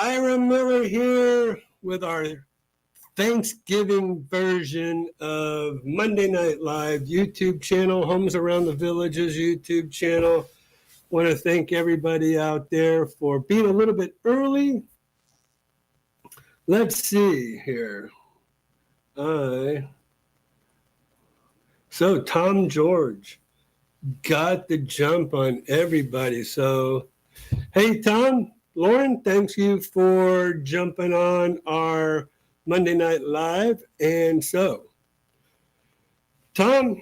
Ira Miller here with our Thanksgiving version of Monday Night Live YouTube channel, Homes Around the Villages YouTube channel. Want to thank everybody out there for being a little bit early. Let's see here. So Tom George got the jump on everybody. So, hey, Tom, Lauren, thanks you for jumping on our Monday Night Live. And so, Tom,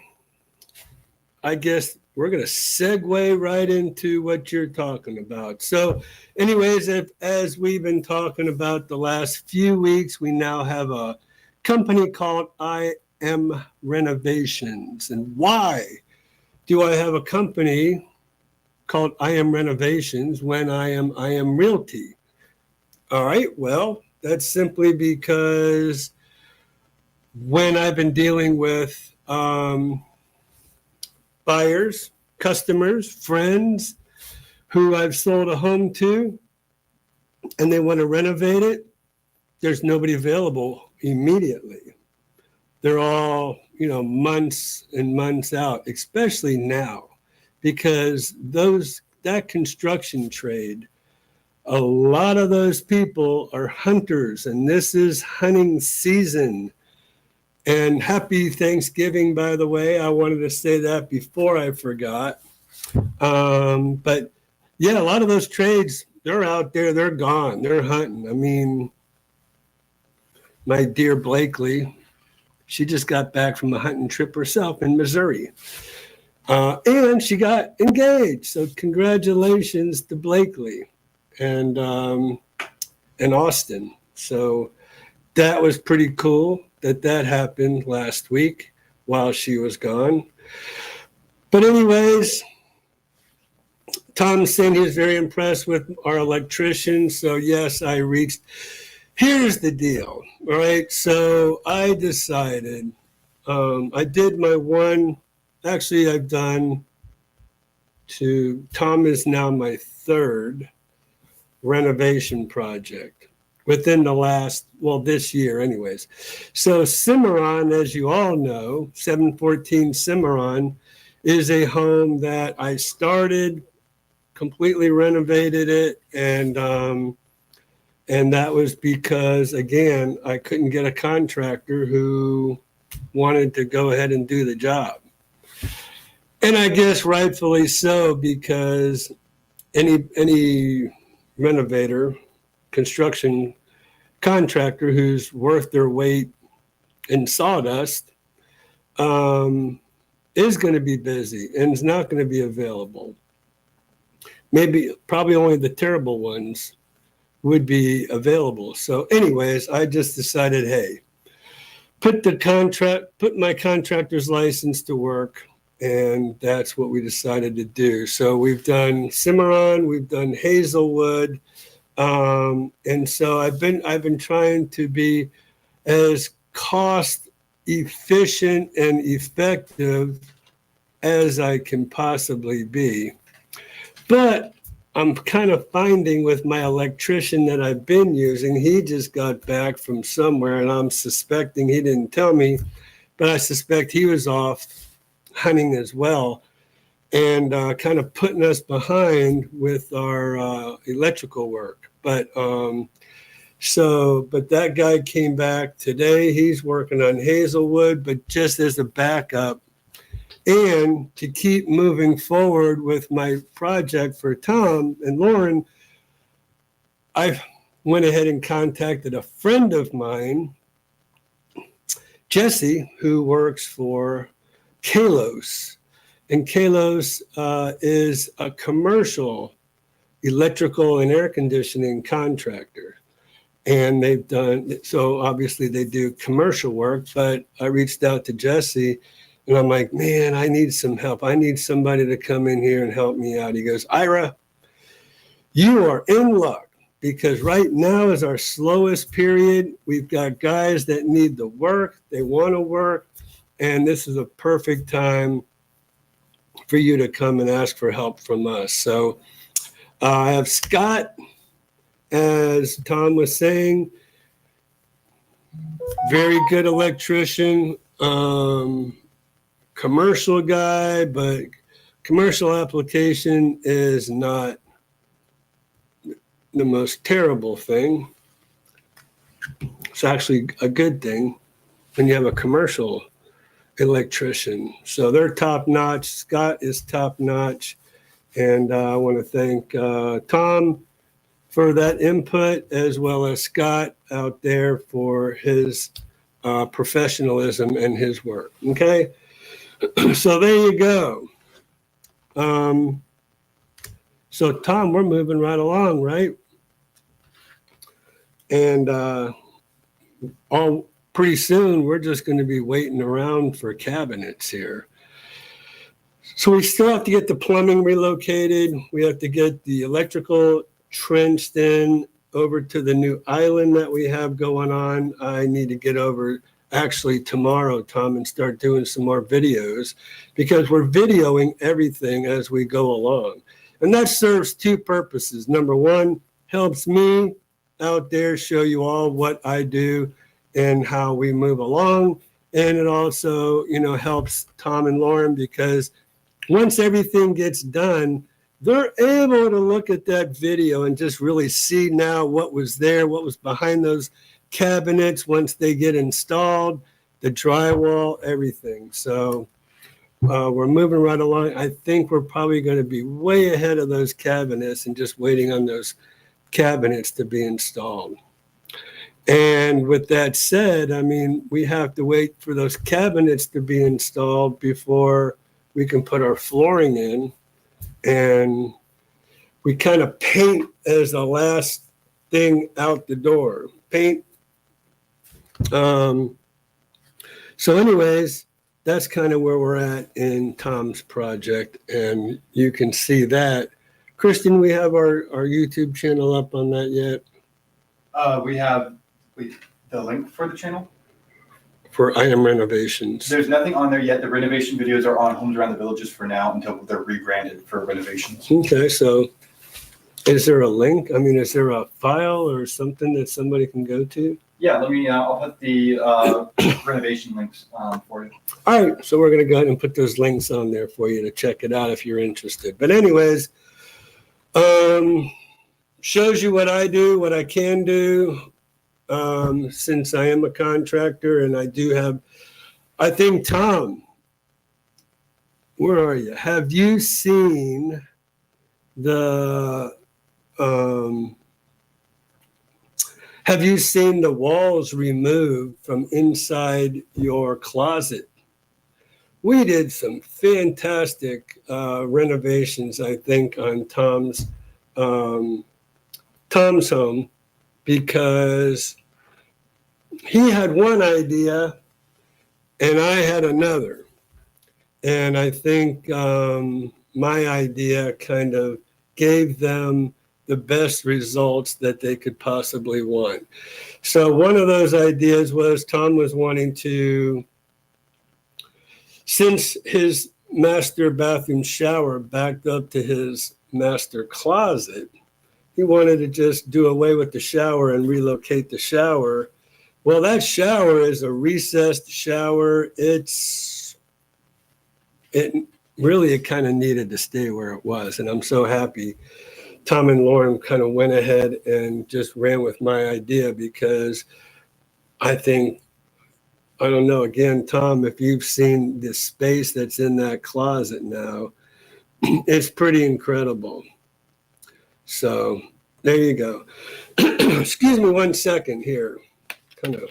I guess we're going to segue right into what you're talking about. So, anyways, as we've been talking about the last few weeks, we now have a company called I Am Renovations. And why do I have a company called I Am Renovations when I am Realty? All right, well, that's simply because when I've been dealing with buyers, customers, friends who I've sold a home to and they want to renovate it, there's nobody available immediately. They're all, months and months out, especially now, because that construction trade, a lot of those people are hunters, and this is hunting season. And happy Thanksgiving, by the way. I wanted to say that before I forgot. But yeah, a lot of those trades, they're out there, they're gone, they're hunting. I mean, my dear Blakely, she just got back from a hunting trip herself in Missouri. And she got engaged. So congratulations to Blakely and Austin. So that was pretty cool that happened last week while she was gone. But anyways, Tom said he was very impressed with our electrician. So yes, I reached. Here's the deal. All right. So I decided, I did my one, actually I've done Tom is now my third renovation project within the last, this year anyways. So Cimarron, as you all know, 714 Cimarron is a home that I started, completely renovated it, and that was because, again, I couldn't get a contractor who wanted to go ahead and do the job. And I guess rightfully so, because any renovator, construction contractor who's worth their weight in sawdust is going to be busy and is not going to be available. Probably only the terrible ones would be available. So anyways, I just decided, hey, put my contractor's license to work, and that's what we decided to do. So we've done Cimarron, we've done Hazelwood, and so I've been trying to be as cost efficient and effective as I can possibly be. But I'm kind of finding with my electrician that I've been using, he just got back from somewhere, and I'm suspecting, he didn't tell me, but I suspect he was off hunting as well, and kind of putting us behind with our electrical work. But that guy came back today. He's working on Hazelwood, but just as a backup. And to keep moving forward with my project for Tom and Lauren, I went ahead and contacted a friend of mine, Jesse, who works for Kalos. And Kalos is a commercial electrical and air conditioning contractor. And so obviously they do commercial work, but I reached out to Jesse. And I'm like, man, I need some help. I need somebody to come in here and help me out. He goes, Ira, you are in luck, because right now is our slowest period. We've got guys that need the work. They want to work. And this is a perfect time for you to come and ask for help from us. So I have Scott as Tom was saying, very good electrician, commercial guy, but commercial application is not the most terrible thing. It's actually a good thing when you have a commercial electrician. So they're top notch. Scott is top notch. And I want to thank Tom for that input, as well as Scott out there for his professionalism and his work. Okay. So there you go. So Tom, we're moving right along, right? And pretty soon we're just going to be waiting around for cabinets here. So we still have to get the plumbing relocated. We have to get the electrical trenched in over to the new island that we have going on. I need to get over actually tomorrow, Tom, and start doing some more videos, because we're videoing everything as we go along. And that serves two purposes. Number one, helps me out there show you all what I do and how we move along. And it also, helps Tom and Lauren, because once everything gets done, they're able to look at that video and just really see now what was there, what was behind those cabinets once they get installed, the drywall, everything. So we're moving right along. I think we're probably going to be way ahead of those cabinets and just waiting on those cabinets to be installed. And with that said, we have to wait for those cabinets to be installed before we can put our flooring in. And we kind of paint as the last thing out the door. Paint. So anyways, that's kind of where we're at in Tom's project. And you can see that. Kristen, we have our YouTube channel up on that yet? We have the link for the channel. For item renovations. There's nothing on there yet. The renovation videos are on Homes Around the Villages for now until they're rebranded for renovations. Okay, so is there a link? Is there a file or something that somebody can go to? Yeah, I'll put the renovation links for you. All right, so we're going to go ahead and put those links on there for you to check it out if you're interested. But anyways, shows you what I do, what I can do. Since I am a contractor and I do have, I think, Tom, where are you? Have you seen the walls removed from inside your closet? We did some fantastic renovations, I think, on Tom's home, because he had one idea and I had another. And I think my idea kind of gave them the best results that they could possibly want. So one of those ideas was Tom was wanting to, since his master bathroom shower backed up to his master closet, he wanted to just do away with the shower and relocate the shower. Well, that shower is a recessed shower. It kind of needed to stay where it was. And I'm so happy Tom and Lauren kind of went ahead and just ran with my idea, because I think, I don't know, again, Tom, if you've seen the space that's in that closet now, it's pretty incredible. So there you go. Excuse me 1 second here. Kind of.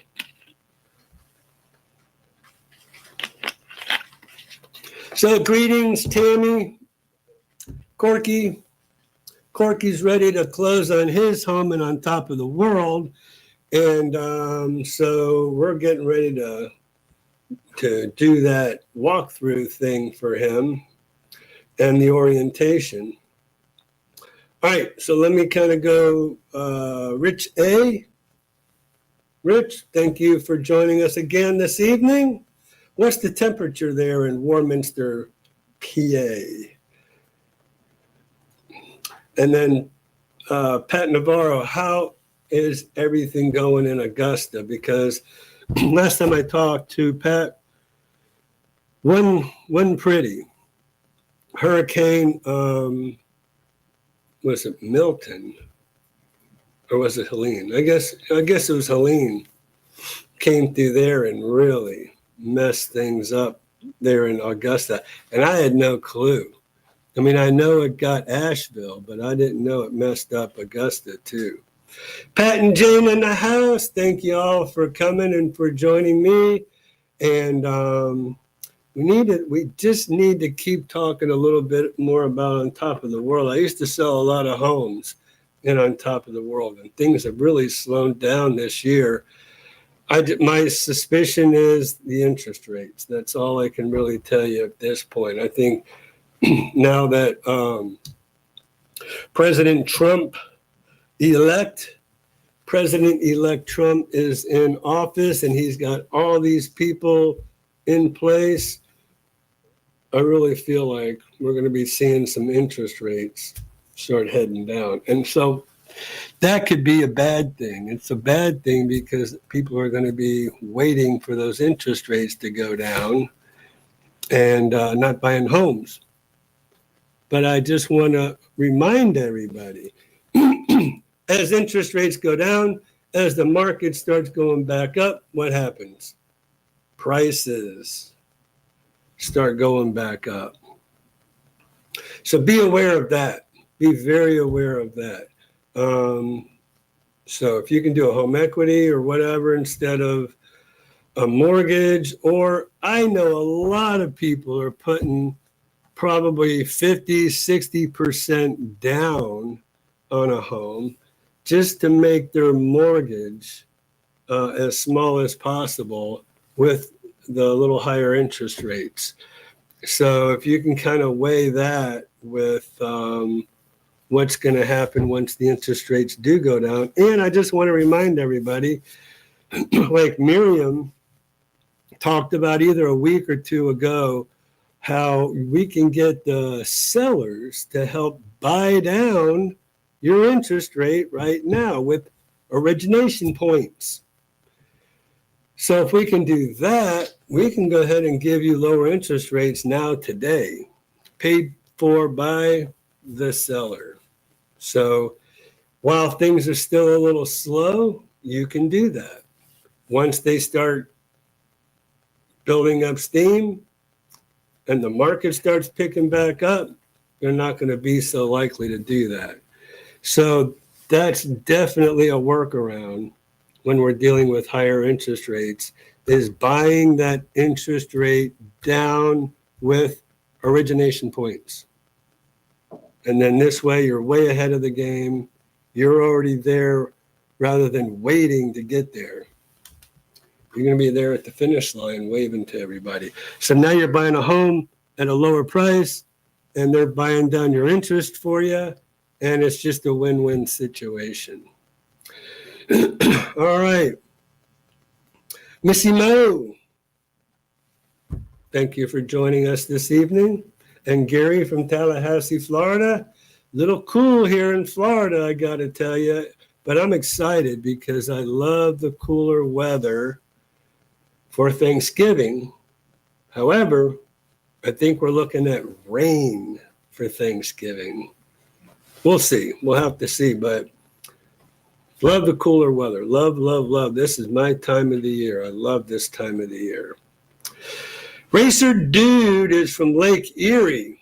So greetings, Tammy, Corky. Corky's ready to close on his home and on top of the world. And so we're getting ready to do that walkthrough thing for him and the orientation. All right, so let me kind of go Rich A. Rich, thank you for joining us again this evening. What's the temperature there in Warminster, PA? And then Pat Navarro, how is everything going in Augusta? Because last time I talked to Pat, wasn't pretty. Hurricane, was it Milton or was it Helene? I guess it was Helene. Came through there and really messed things up there in Augusta, and I had no clue. I mean, I know it got Asheville, but I didn't know it messed up Augusta too. Pat and Jane in the house, thank you all for coming and for joining me. And we just need to keep talking a little bit more about On Top of the World. I used to sell a lot of homes in On Top of the World, and things have really slowed down this year. My suspicion is the interest rates. That's all I can really tell you at this point. I think now that President President-elect Trump is in office and he's got all these people in place, I really feel like we're going to be seeing some interest rates start heading down. And so that could be a bad thing. It's a bad thing because people are going to be waiting for those interest rates to go down and not buying homes. But I just want to remind everybody, as interest rates go down, as the market starts going back up, what happens? Prices start going back up. So be aware of that. Be very aware of that. So if you can do a home equity or whatever instead of a mortgage, or I know a lot of people are putting probably 50, 60% down on a home just to make their mortgage as small as possible with the little higher interest rates. So if you can kind of weigh that with what's going to happen once the interest rates do go down. And I just want to remind everybody, like Miriam talked about either a week or two ago, how we can get the sellers to help buy down your interest rate right now with origination points. So if we can do that, we can go ahead and give you lower interest rates now today, paid for by the seller. So while things are still a little slow, you can do that. Once they start building up steam and the market starts picking back up, they're not going to be so likely to do that. So that's definitely a workaround when we're dealing with higher interest rates, is buying that interest rate down with origination points. And then this way you're way ahead of the game. You're already there rather than waiting to get there. You're going to be there at the finish line waving to everybody. So now you're buying a home at a lower price and they're buying down your interest for you. And it's just a win-win situation. All right. Missy Mo, thank you for joining us this evening. And Gary from Tallahassee, Florida. Little cool here in Florida, I got to tell you. But I'm excited because I love the cooler weather for Thanksgiving. However, I think we're looking at rain for Thanksgiving. We'll see. We'll have to see. But love the cooler weather. Love, love, love. This is my time of the year. I love this time of the year. Racer Dude is from Lake Erie.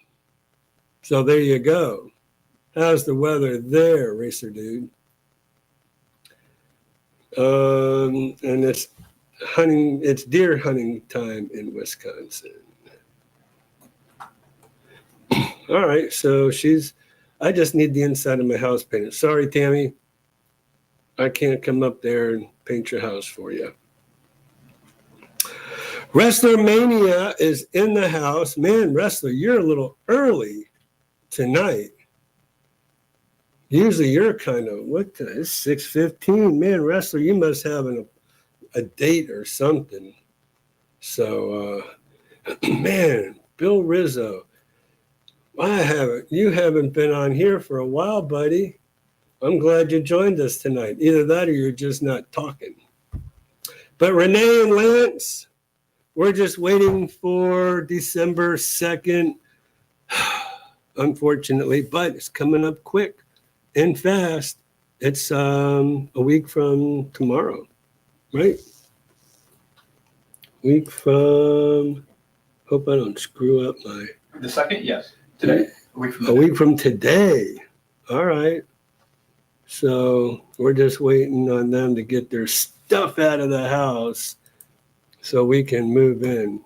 So there you go. How's the weather there, Racer Dude? And it's deer hunting time in Wisconsin. All right, so I just need the inside of my house painted. Sorry, Tammy. I can't come up there and paint your house for you. Wrestler Mania is in the house. Man, Wrestler, you're a little early tonight. Usually you're kind of, it's 6:15. Man, Wrestler, you must have a date or something. So, man, Bill Rizzo, you haven't been on here for a while, buddy. I'm glad you joined us tonight. Either that or you're just not talking. But Renee and Lance, we're just waiting for December 2nd, unfortunately, but it's coming up quick and fast. It's a week from tomorrow, right? Week from, hope I don't screw up my. The second, yes. Today. A week from today. All right. So we're just waiting on them to get their stuff out of the house so we can move in.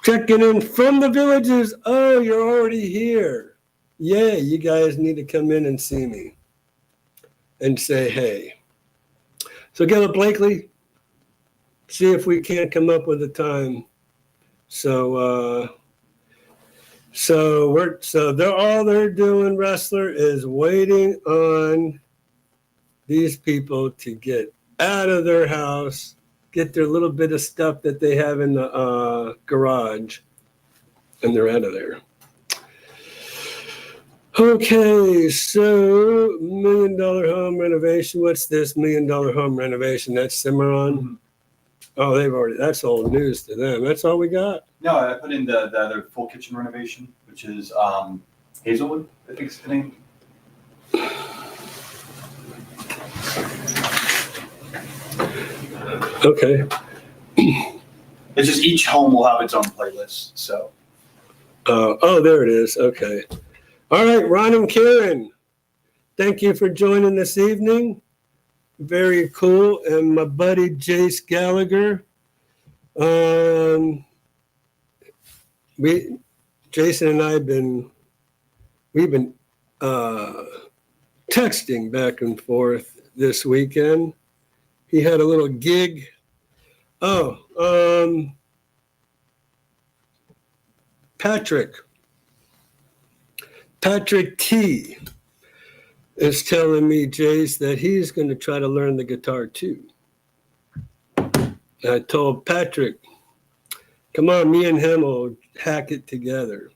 Checking in from the villages. Oh, you're already here. Yeah, you guys need to come in and see me and say hey. So Gilla Blakely, see if we can't come up with a time. So they're all they're doing, wrestler, is waiting on these people to get out of their house, get their little bit of stuff that they have in the garage, and they're out of there. Okay, so $1 million home renovation. What's this $1 million home renovation? That's Cimarron. Mm-hmm. Oh, that's old news to them. That's all we got. No, I put in the other full kitchen renovation, which is Hazelwood, I think is the name. Okay. It's just each home will have its own playlist. So. Oh, there it is. Okay. All right, Ron and Karen, thank you for joining this evening. Very cool. And my buddy Jace Gallagher. Jason and I we've been texting back and forth this weekend. He had a little gig. Patrick T is telling me, Jace, that he's going to try to learn the guitar too. I told Patrick, come on, me and him will hack it together.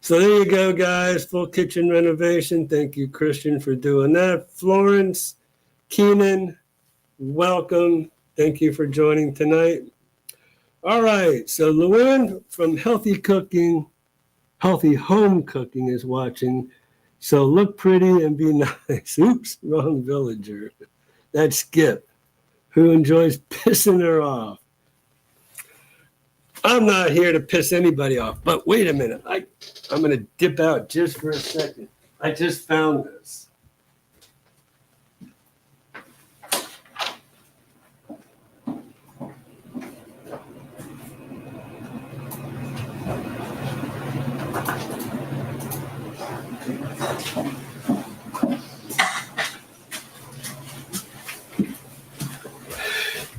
So there you go, guys. Full kitchen renovation. Thank you, Christian, for doing that. Florence, Keenan, welcome. Thank you for joining tonight. All right. So Luann from Healthy Home Cooking is watching. So look pretty and be nice. Oops, wrong villager. That's Skip, who enjoys pissing her off. I'm not here to piss anybody off, but wait a minute. I'm going to dip out just for a second. I just found this.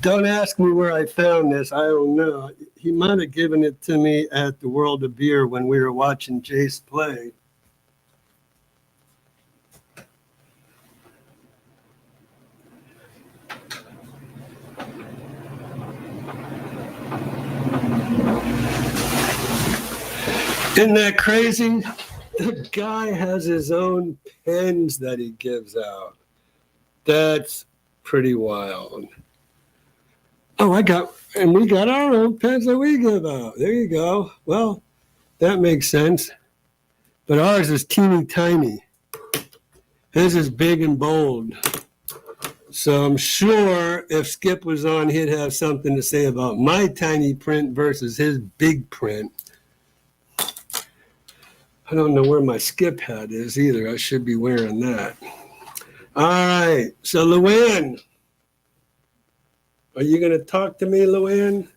Don't ask me where I found this. I don't know. He might have given it to me at the World of Beer when we were watching Jace play. Isn't that crazy? The guy has his own pens that he gives out. That's pretty wild. Oh, we got our own pens that we give out. There you go. Well, that makes sense. But ours is teeny tiny. His is big and bold. So I'm sure if Skip was on, he'd have something to say about my tiny print versus his big print. I don't know where my Skip hat is either. I should be wearing that. All right. So Luann, are you going to talk to me, Luann?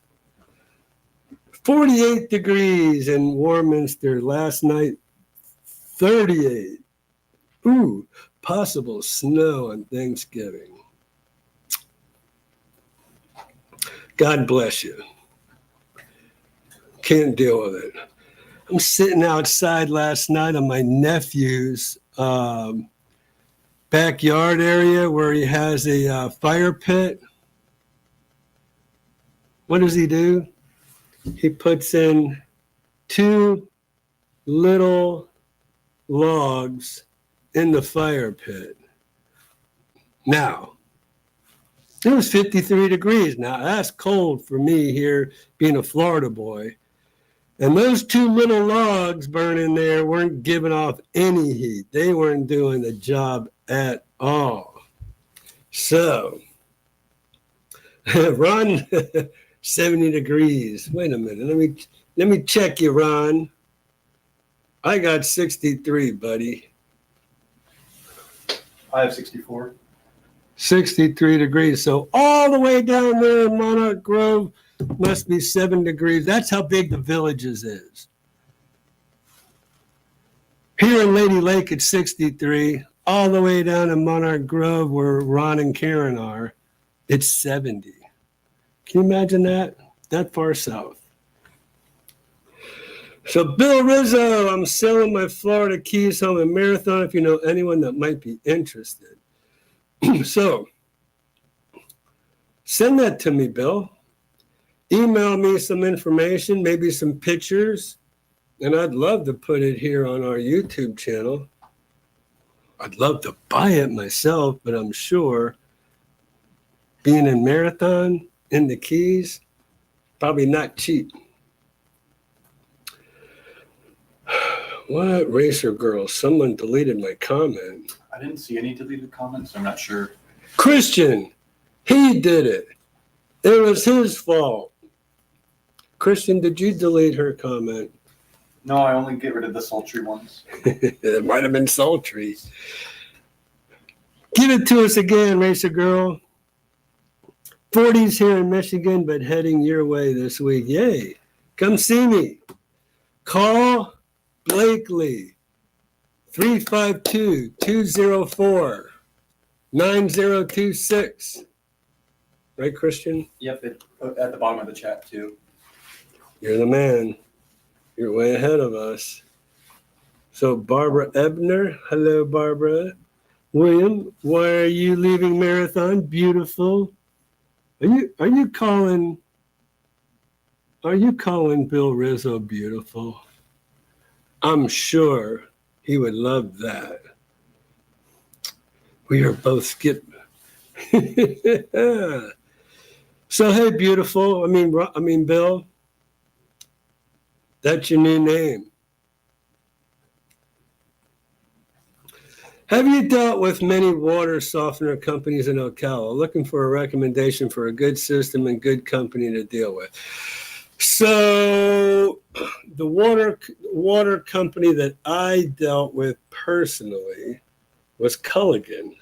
48 degrees in Warminster last night. 38. Ooh, possible snow on Thanksgiving. God bless you. Can't deal with it. I'm sitting outside last night on my nephew's backyard area where he has a fire pit. What does he do? He puts in 2 little logs in the fire pit. Now, it was 53 degrees. Now, that's cold for me here, being a Florida boy. And those two little logs burning there weren't giving off any heat. They weren't doing the job at all. So, Ron, 70 degrees. Wait a minute. Let me check you, Ron. I got 63, buddy. I have 64. 63 degrees. So all the way down there in Monarch Grove must be 7 degrees. That's how big the Villages is. Here in Lady Lake, it's 63. All the way down in Monarch Grove, where Ron and Karen are, it's 70. Can you imagine that? That far south. So Bill Rizzo, I'm selling my Florida Keys home in Marathon if you know anyone that might be interested. So send that to me, Bill. Email me some information, maybe some pictures, and I'd love to put it here on our YouTube channel. I'd love to buy it myself, but I'm sure being in Marathon, in the Keys, probably not cheap. What? Racer Girl, someone deleted my comment. I didn't see any deleted comments. I'm not sure. Christian, he did it. It was his fault. Christian, did you delete her comment? No, I only get rid of the sultry ones. It might have been sultry. Give it to us again, Racer Girl. 40s here in Michigan, but heading your way this week. Yay. Come see me. Call Blakely, 352-204-9026. Right, Christian? Yep, at the bottom of the chat too. You're the man. You're way ahead of us. So Barbara Ebner, hello, Barbara. William, why are you leaving Marathon? Beautiful. Are you calling Bill Rizzo beautiful? I'm sure he would love that. We are both skip. So hey, beautiful. I mean, Bill. That's your new name. Have you dealt with many water softener companies in Ocala? Looking for a recommendation for a good system and good company to deal with. So the water company that I dealt with personally was Culligan.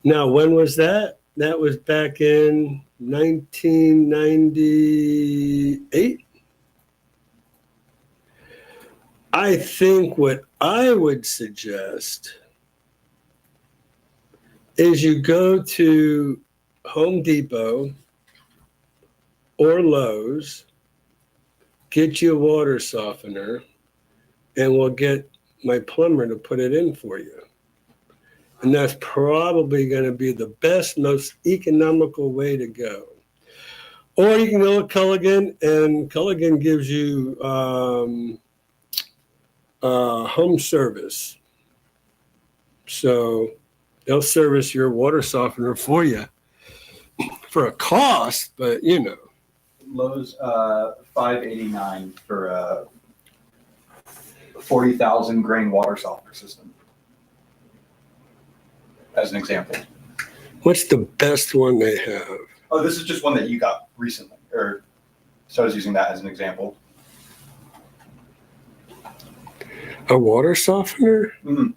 Now, when was that? That was back in 1998. I think what I would suggest is you go to Home Depot or Lowe's, get you a water softener, and we'll get my plumber to put it in for you. And that's probably going to be the best, most economical way to go. Or you can go to Culligan, and Culligan gives you home service. So they'll service your water softener for you for a cost, but you know. Lowe's $589 for a 40,000 grain water softener system. As an example. What's the best one they have? Oh, this is just one that you got recently, so I was using that as an example. A water softener? Mm-hmm.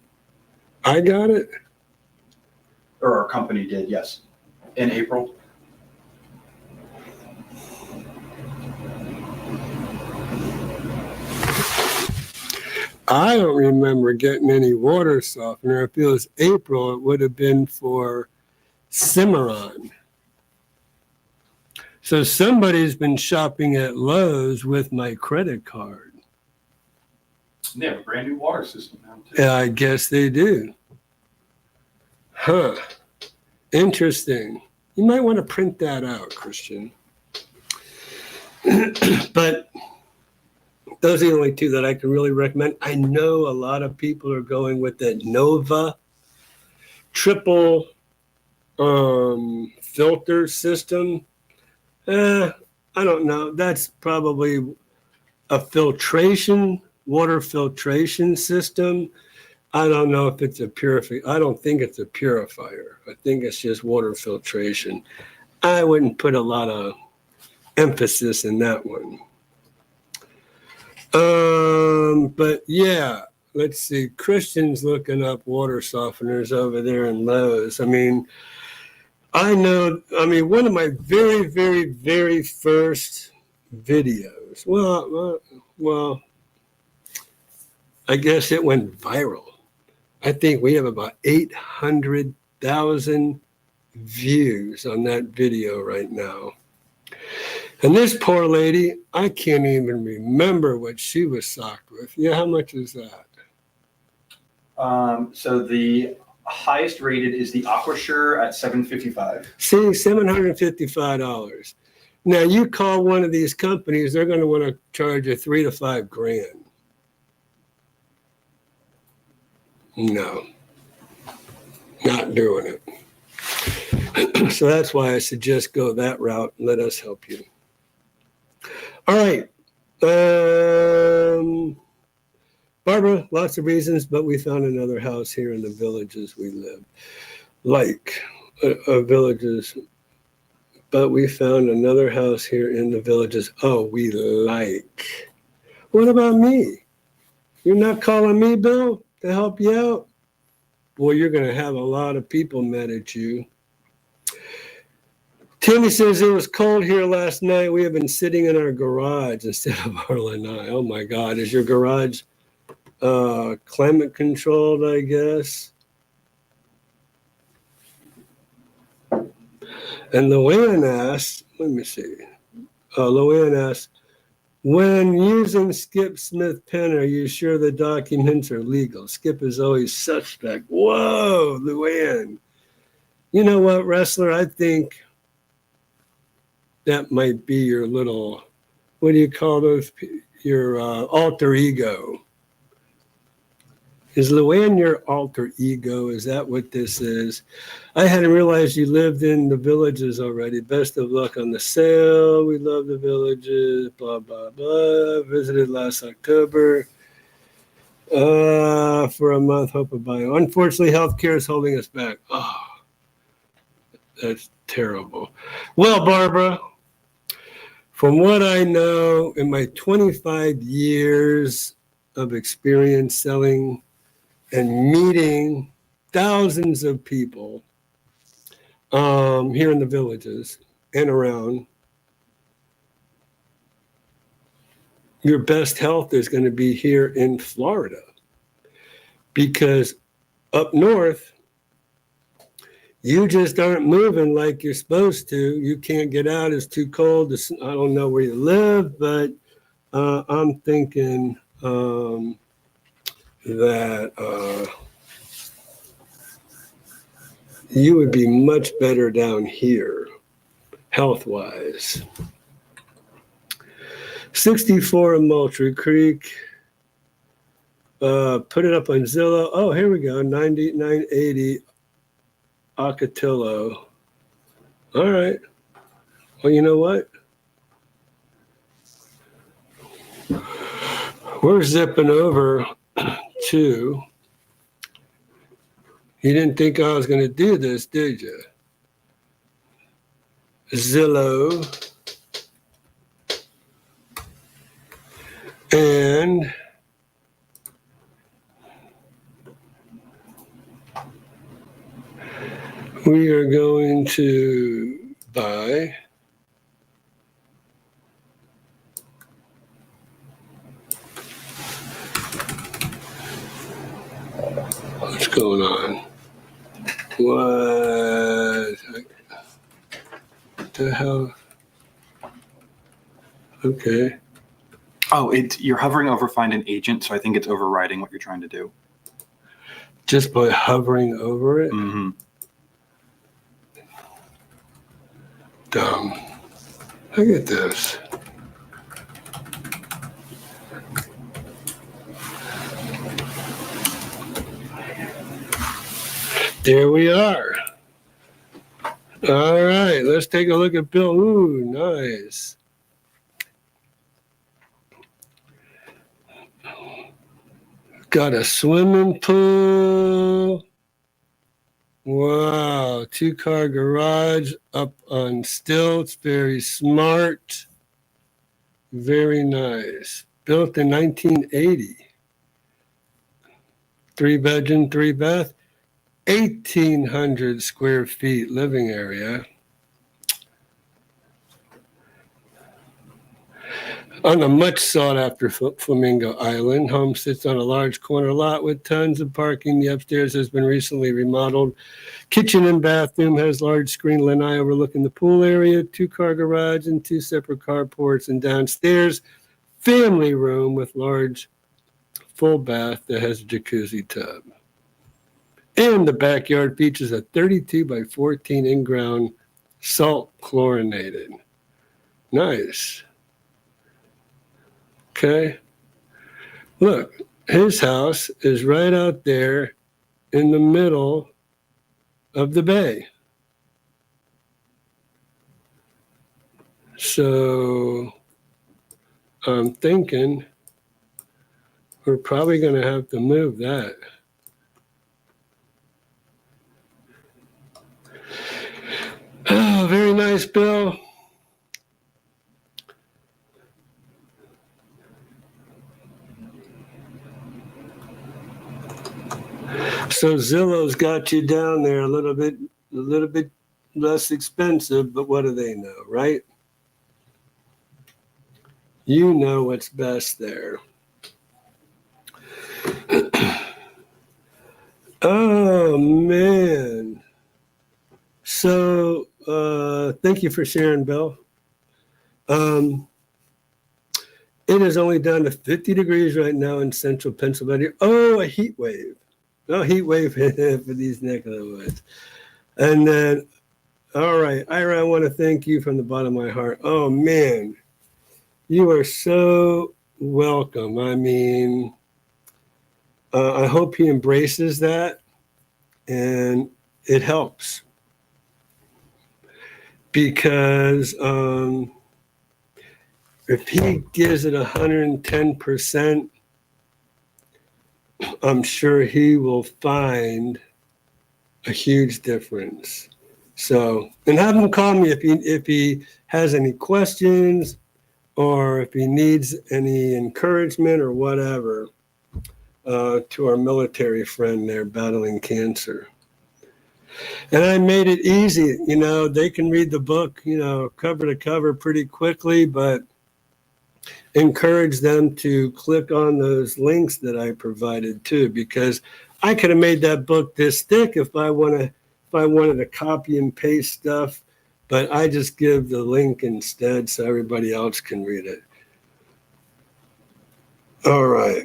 I got it. Or our company did, yes, in April. I don't remember getting any water softener. If it was April, it would have been for Cimarron. So somebody's been shopping at Lowe's with my credit card. They have a brand new water system now, too. Yeah, I guess they do. Huh. Interesting. You might want to print that out, Christian. But Those are the only two that I can really recommend. I know a lot of people are going with the Nova triple filter system. I don't know. That's probably a water filtration system. I don't know if it's a purifier. I don't think it's a purifier. I think it's just water filtration. I wouldn't put a lot of emphasis in that one. But yeah, let's see. Christian's looking up water softeners over there in Lowe's. I mean, one of my very, very, very first videos. Well, I guess it went viral. I think we have about 800,000 views on that video right now. And this poor lady, I can't even remember what she was socked with. Yeah, how much is that? So the highest rated is the Aquasure at $755. See, $755. Now you call one of these companies, they're going to want to charge you $3,000 to $5,000. No, not doing it. So that's why I suggest go that route and let us help you. All right. Barbara, lots of reasons, but we found another house here in the villages we live. Villages. But we found another house here in the villages. Oh, we like. What about me? You're not calling me, Bill, to help you out? Boy, you're going to have a lot of people mad at you. Timmy says it was cold here last night. We have been sitting in our garage instead of our lanai. Oh my God, is your garage climate controlled, I guess? And Luann asks, let me see. Luann asks, when using Skip Smith pen, are you sure the documents are legal? Skip is always suspect. Whoa, Luann. You know what, wrestler? I think that might be your little, what do you call those? Your alter ego. Is Luann your alter ego? Is that what this is? I hadn't realized you lived in the villages already. Best of luck on the sale. We love the villages. Blah, blah, blah. Visited last October for a month. Hope of buying. Unfortunately, healthcare is holding us back. Oh, that's terrible. Well, Barbara, from what I know in my 25 years of experience selling and meeting thousands of people here in the villages and around, your best health is going to be here in Florida, because up north, you just aren't moving like you're supposed to. You can't get out. It's too cold. I don't know where you live, but I'm thinking that you would be much better down here, health-wise. 64 in Moultrie Creek. Put it up on Zillow. Oh, here we go. 9980 Ocotillo. All right. Well, you know what? We're zipping over to. You didn't think I was going to do this, did you? Zillow. And we are going to buy what's going on? What the hell? Okay. Oh, you're hovering over find an agent, so I think it's overriding what you're trying to do. Just by hovering over it? Mm-hmm. Dumb. Look at this. There we are. All right, let's take a look at Bill. Ooh, nice. Got a swimming pool. Wow, 2-car garage up on stilts. Very smart. Very nice. Built in 1980. 3-bedroom, 3-bath. 1,800 square feet living area. On a much sought-after Flamingo Island, home sits on a large corner lot with tons of parking. The upstairs has been recently remodeled. Kitchen and bathroom has large screen lanai overlooking the pool area, 2-car garage and 2 separate carports. And downstairs, family room with large full bath that has a jacuzzi tub. And the backyard features a 32 by 14 in-ground salt chlorinated. Nice. Okay. Look, his house is right out there in the middle of the bay. So I'm thinking we're probably going to have to move that. Oh, very nice, Bill. So Zillow's got you down there a little bit less expensive, but what do they know, right? You know what's best there. Oh man. So thank you for sharing, Bill. It is only down to 50 degrees right now in central Pennsylvania. Oh, a heat wave. No heat wave for these neck of the woods. And then, all right, Ira, I want to thank you from the bottom of my heart. Oh, man, you are so welcome. I mean, I hope he embraces that, and it helps. Because if he gives it 110%, I'm sure he will find a huge difference. So, and have him call me if he has any questions or if he needs any encouragement or whatever to our military friend there battling cancer. And I made it easy. You know, they can read the book, you know, cover to cover pretty quickly, but encourage them to click on those links that I provided too, because I could have made that book this thick if I wanted to copy and paste stuff, but I just give the link instead so everybody else can read it. All right.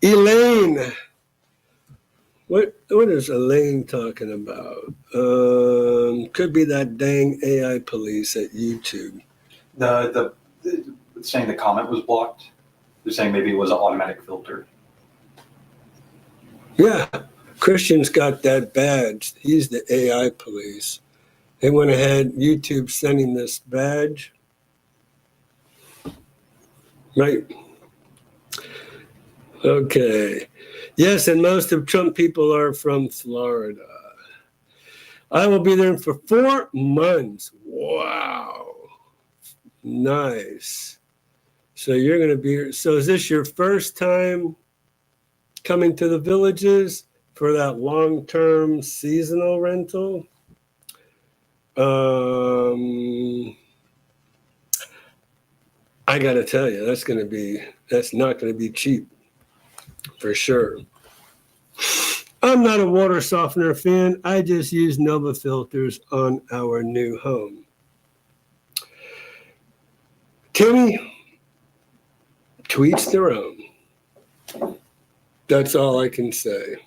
Elaine. What is Elaine talking about? Could be that dang AI police at YouTube. The saying the comment was blocked. They're saying maybe it was an automatic filter. Yeah, Christian's got that badge. He's the AI police. They went ahead, YouTube sent him this badge. Right. Okay. Yes, and most of Trump people are from Florida. I will be there for 4 months. Wow. Nice. So you're going to be here. So is this your first time coming to the Villages for that long-term seasonal rental? I got to tell you, that's not going to be cheap for sure. I'm not a water softener fan. I just use Nova filters on our new home. Timmy, to each their own. That's all I can say.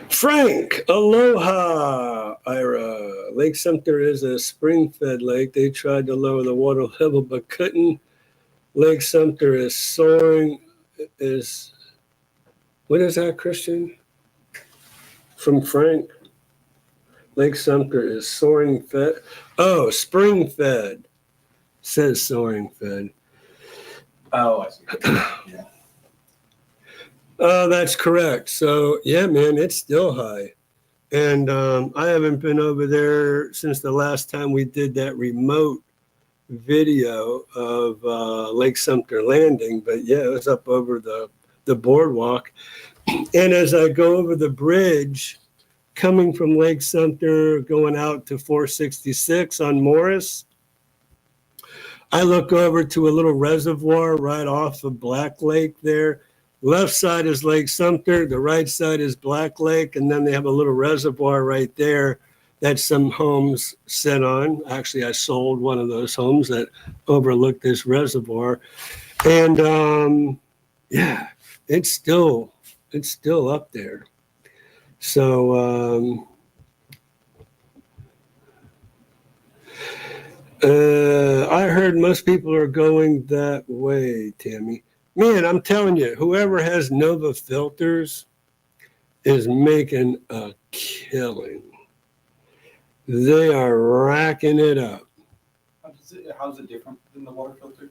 Frank, aloha, Ira. Lake Sumter is a spring-fed lake. They tried to lower the water level but couldn't. Lake Sumter is soaring is, what is that, Christian? From Frank? Lake Sumter is soaring fed. Oh, spring fed. Says soaring fed. Oh, I see. Yeah. Oh, that's correct. So yeah, man, it's still high. And I haven't been over there since the last time we did that remote video of Lake Sumter Landing. But yeah, it was up over the boardwalk. And as I go over the bridge, coming from Lake Sumter, going out to 466 on Morris, I look over to a little reservoir right off of Black Lake there. Left side is Lake Sumter, the right side is Black Lake, and then they have a little reservoir right there that some homes sit on. Actually, I sold one of those homes that overlooked this reservoir. And yeah, it's still up there. So I heard most people are going that way, Tammy. Man, I'm telling you, whoever has Nova filters is making a killing. They are racking it up. How's it different than the water filter?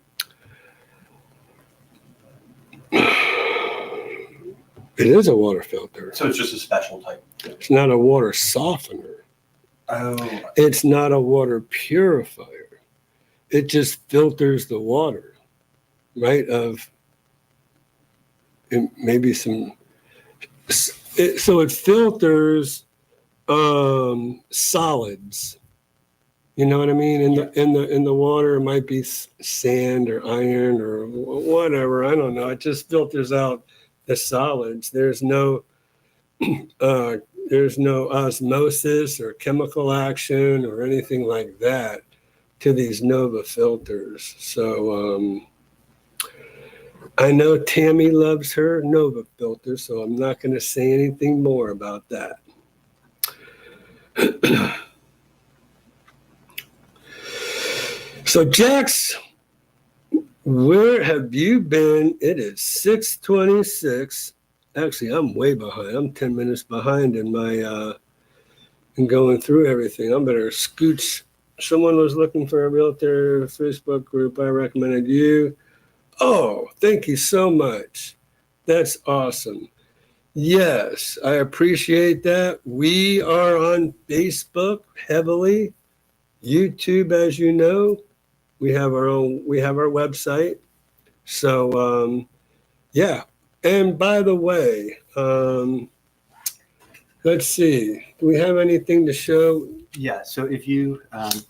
It is a water filter. So it's just a special type. It's not a water softener. Oh. It's not a water purifier. It just filters the water, right? Maybe some. So it filters solids. You know what I mean? In the water, it might be sand or iron or whatever. I don't know. It just filters out the solids. There's no osmosis or chemical action or anything like that to these Nova filters. So I know Tammy loves her Nova filter, so I'm not going to say anything more about that. So Jax, where have you been? It is 6:26. Actually, I'm way behind. I'm 10 minutes behind in my in going through everything. I better scooch. Someone was looking for a realtor Facebook group. I recommended you. Oh, thank you so much. That's awesome. Yes, I appreciate that. We are on Facebook heavily. YouTube, as you know. We have our website. So yeah. And by the way, let's see. Do we have anything to show? Yeah, so if you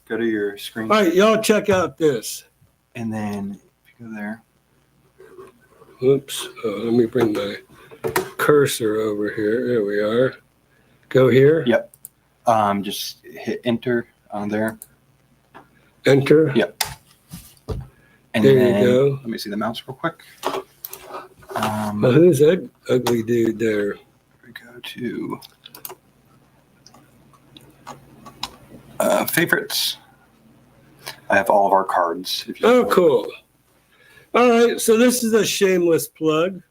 go to your screen. All right, y'all check out this. And then if you go there. Oops. Let me bring my cursor over here. There we are. Go here. Yep. Just hit enter on there. Enter. Yep. And there then, you go. Let me see the mouse real quick. Who's that ugly dude there? We go to favorites. I have all of our cards. If you Oh, cool. All right, so this is a shameless plug,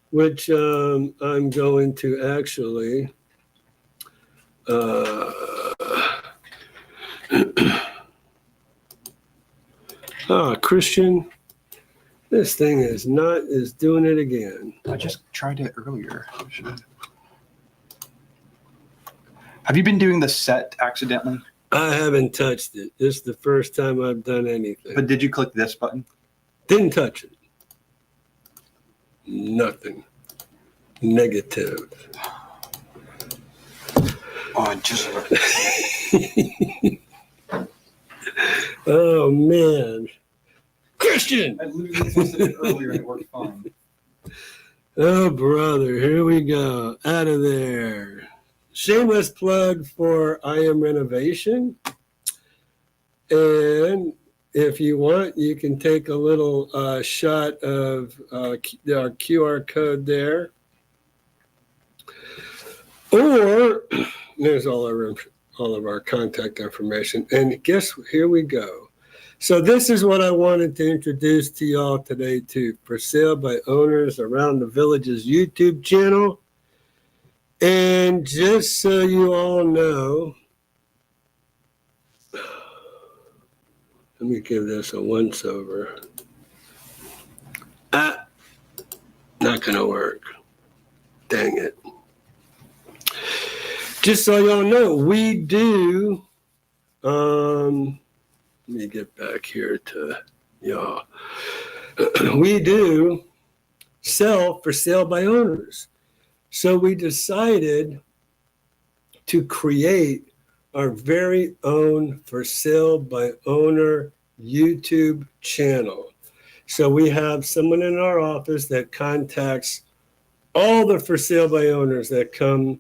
which I'm going to actually Christian, this thing is doing it again. I just tried it earlier. Have you been doing the set accidentally? I haven't touched it. This is the first time I've done anything. But did you click this button? Didn't touch it. Nothing. Negative. Oh, just. Oh, man. Christian! I literally tested it earlier and it worked fine. Oh, brother. Here we go. Out of there. Shameless plug for I Am Renovation. And if you want, you can take a little shot of our QR code there. Or there's all of our contact information. And guess, here we go. So this is what I wanted to introduce to y'all today too. For Sale by Owners Around the Villages YouTube channel. And just so you all know, let me give this a once over. Not gonna work. Dang it. Just so y'all know, we do, let me get back here to y'all. We do sell for sale by owners. So we decided to create our very own for sale by owner YouTube channel. So we have someone in our office that contacts all the for sale by owners that come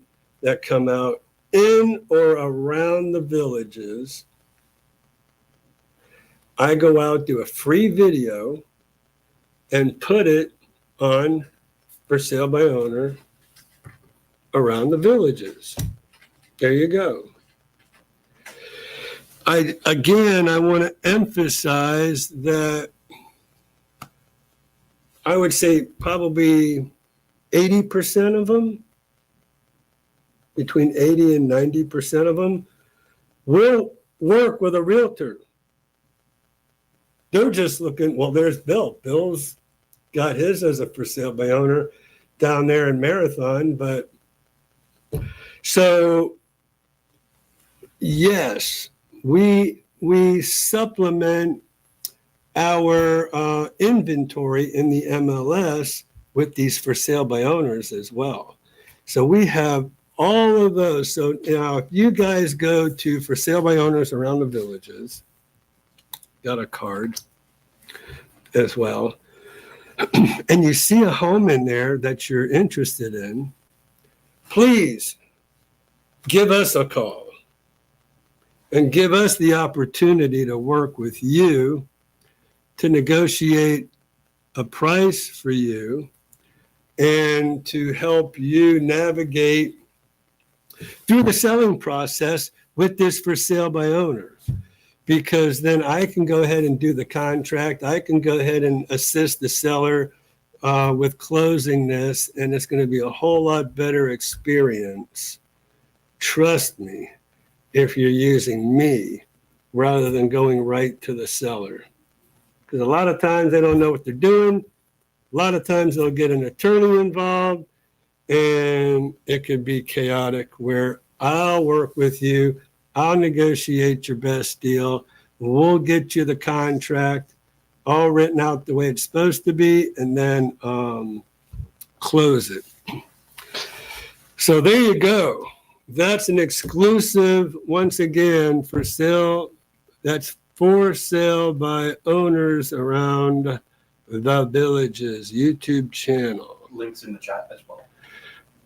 out in or around the villages. I go out, do a free video, and put it on for sale by owner around the villages. There you go. I want to emphasize that I would say probably 80% of them, between 80 and 90% of them, will work with a realtor. They're just looking, well, there's Bill. Bill's got his as a for sale by owner down there in Marathon. But so, yes, we supplement our inventory in the MLS with these for sale by owners as well. So we have all of those. So now if you guys go to for sale by owners around the villages, got a card as well, and you see a home in there that you're interested in, please give us a call and give us the opportunity to work with you to negotiate a price for you and to help you navigate through the selling process with this for sale by owner. Because then I can go ahead and do the contract. I can go ahead and assist the seller with closing this, and it's going to be a whole lot better experience. Trust me, if you're using me rather than going right to the seller. Because a lot of times they don't know what they're doing. A lot of times they'll get an attorney involved, and it could be chaotic where I'll work with you. I'll negotiate your best deal. We'll get you the contract all written out the way it's supposed to be, and then close it. So there you go. That's an exclusive, once again, for sale. That's for sale by owners around the villages YouTube channel. Links in the chat as well.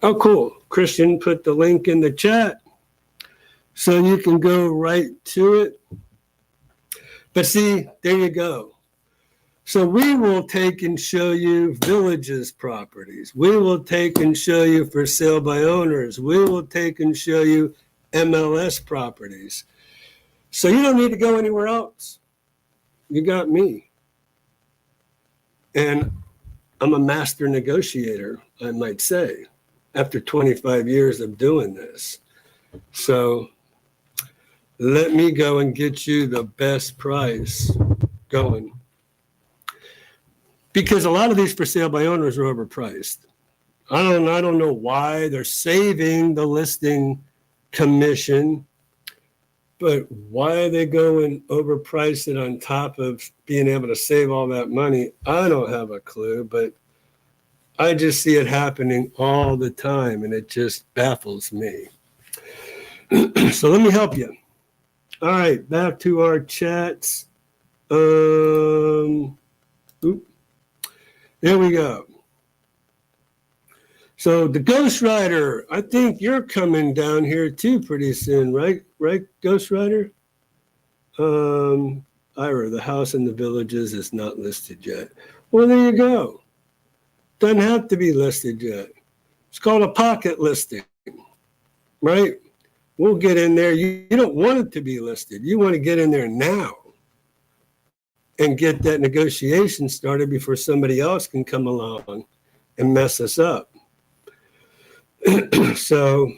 Oh, cool. Christian put the link in the chat so you can go right to it. But see, there you go. So we will take and show you villages properties. We will take and show you for sale by owners. We will take and show you MLS properties. So you don't need to go anywhere else. You got me. And I'm a master negotiator, I might say, after 25 years of doing this. So let me go and get you the best price going. Because a lot of these for sale by owners are overpriced. I don't know why they're saving the listing commission, but why are they going overpriced it on top of being able to save all that money? I don't have a clue, but I just see it happening all the time, and it just baffles me. So let me help you. All right, back to our chats. There we go. So the Ghost Rider, I think you're coming down here too pretty soon, right? Right, Ghost Rider? Ira, the house in the villages is not listed yet. Well, there you go. Doesn't have to be listed yet. It's called a pocket listing, right? We'll get in there. You don't want it to be listed. You want to get in there now. and get that negotiation started before somebody else can come along and mess us up. So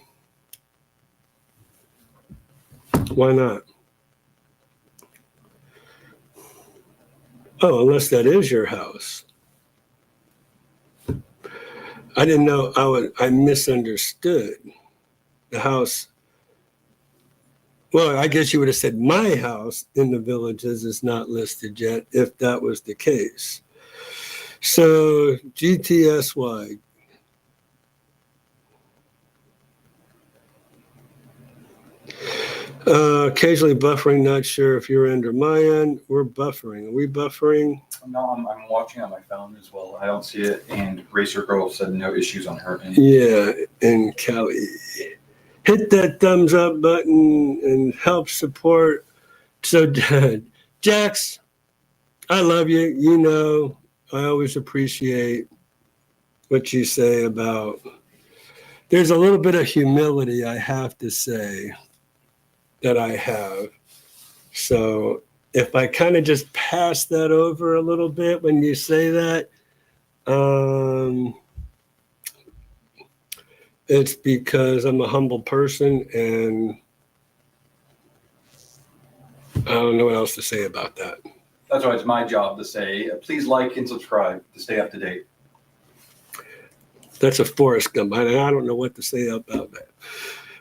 why not? Oh, unless that is your house. I didn't know. I misunderstood. The house. Well, I guess you would have said my house in the Villages is not listed yet, if that was the case. So GTSY. Occasionally buffering, not sure if you're end or my end. We're buffering. Are we buffering? No, I'm watching on my phone as well. I don't see it. And Racer Girl said no issues on her end. Yeah, and Kelly. Hit that thumbs up button and help support. So, Jax, I love you. You know, I always appreciate what you say about. There's a little bit of humility, I have to say, that I have. So if I kind of just pass that over a little bit when you say that, it's because I'm a humble person and I don't know what else to say about that. That's why it's my job to say, please like and subscribe to stay up to date. That's a Forrest Gump. I don't know what to say about that.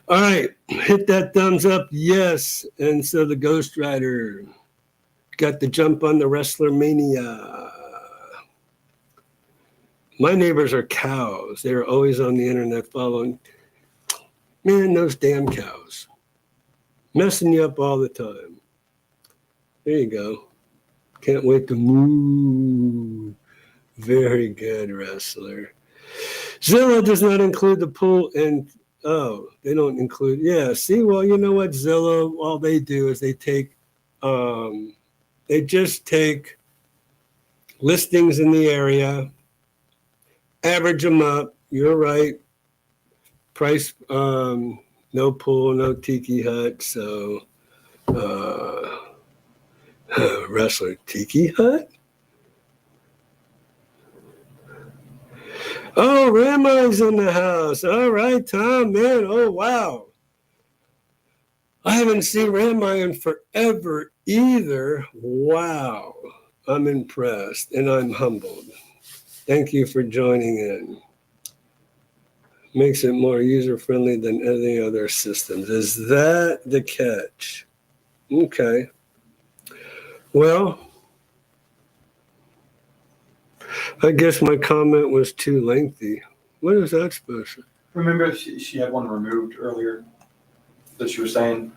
All right, hit that thumbs up, yes. And so the Ghost Rider got the jump on the Wrestler Mania. My neighbors are cows. They're always on the internet following. Man, those damn cows. Messing you up all the time. There you go. Can't wait to move. Very good, Wrestler. Zillow does not include the pool and they don't include. Yeah, see, well, you know what, Zillow, all they do is they just take listings in the area, average them up. You're right. Price, no pool, no tiki hut. So, Wrestler, tiki hut? Oh, Rami's in the house. All right, Tom, man. Oh, wow. I haven't seen Rami in forever either. Wow. I'm impressed and I'm humbled. Thank you for joining in. Makes it more user-friendly than any other systems. Is that the catch? Okay. Well, I guess my comment was too lengthy. What is that supposed to? Remember, she had one removed earlier that she was saying?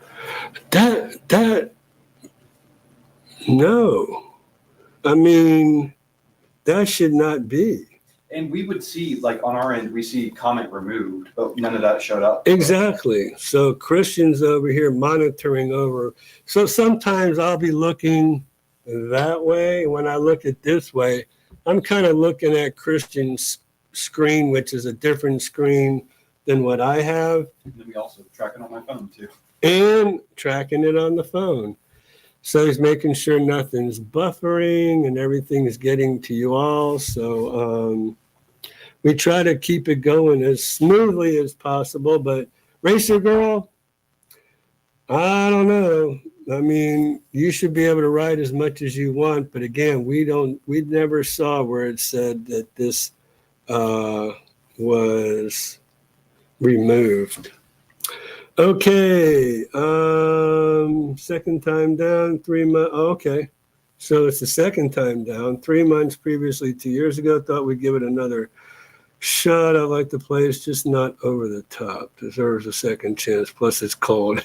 No. I mean, that should not be. And we would see, like on our end, we see comment removed, but none of that showed up. Exactly. So Christian's over here monitoring over. So sometimes I'll be looking that way. When I look at this way, I'm kind of looking at Christian's screen, which is a different screen than what I have. And then we also track it on my phone too. And tracking it on the phone. So he's making sure nothing's buffering and everything's getting to you all. So we try to keep it going as smoothly as possible. But Racer Girl, I don't know. I mean, you should be able to ride as much as you want. But again, we never saw where it said that this was removed. Okay, second time down, 3 months. Oh, okay, so it's the second time down. 3 months previously, 2 years ago. Thought we'd give it another shot. I like the place, just not over the top. Deserves a second chance. Plus, it's cold.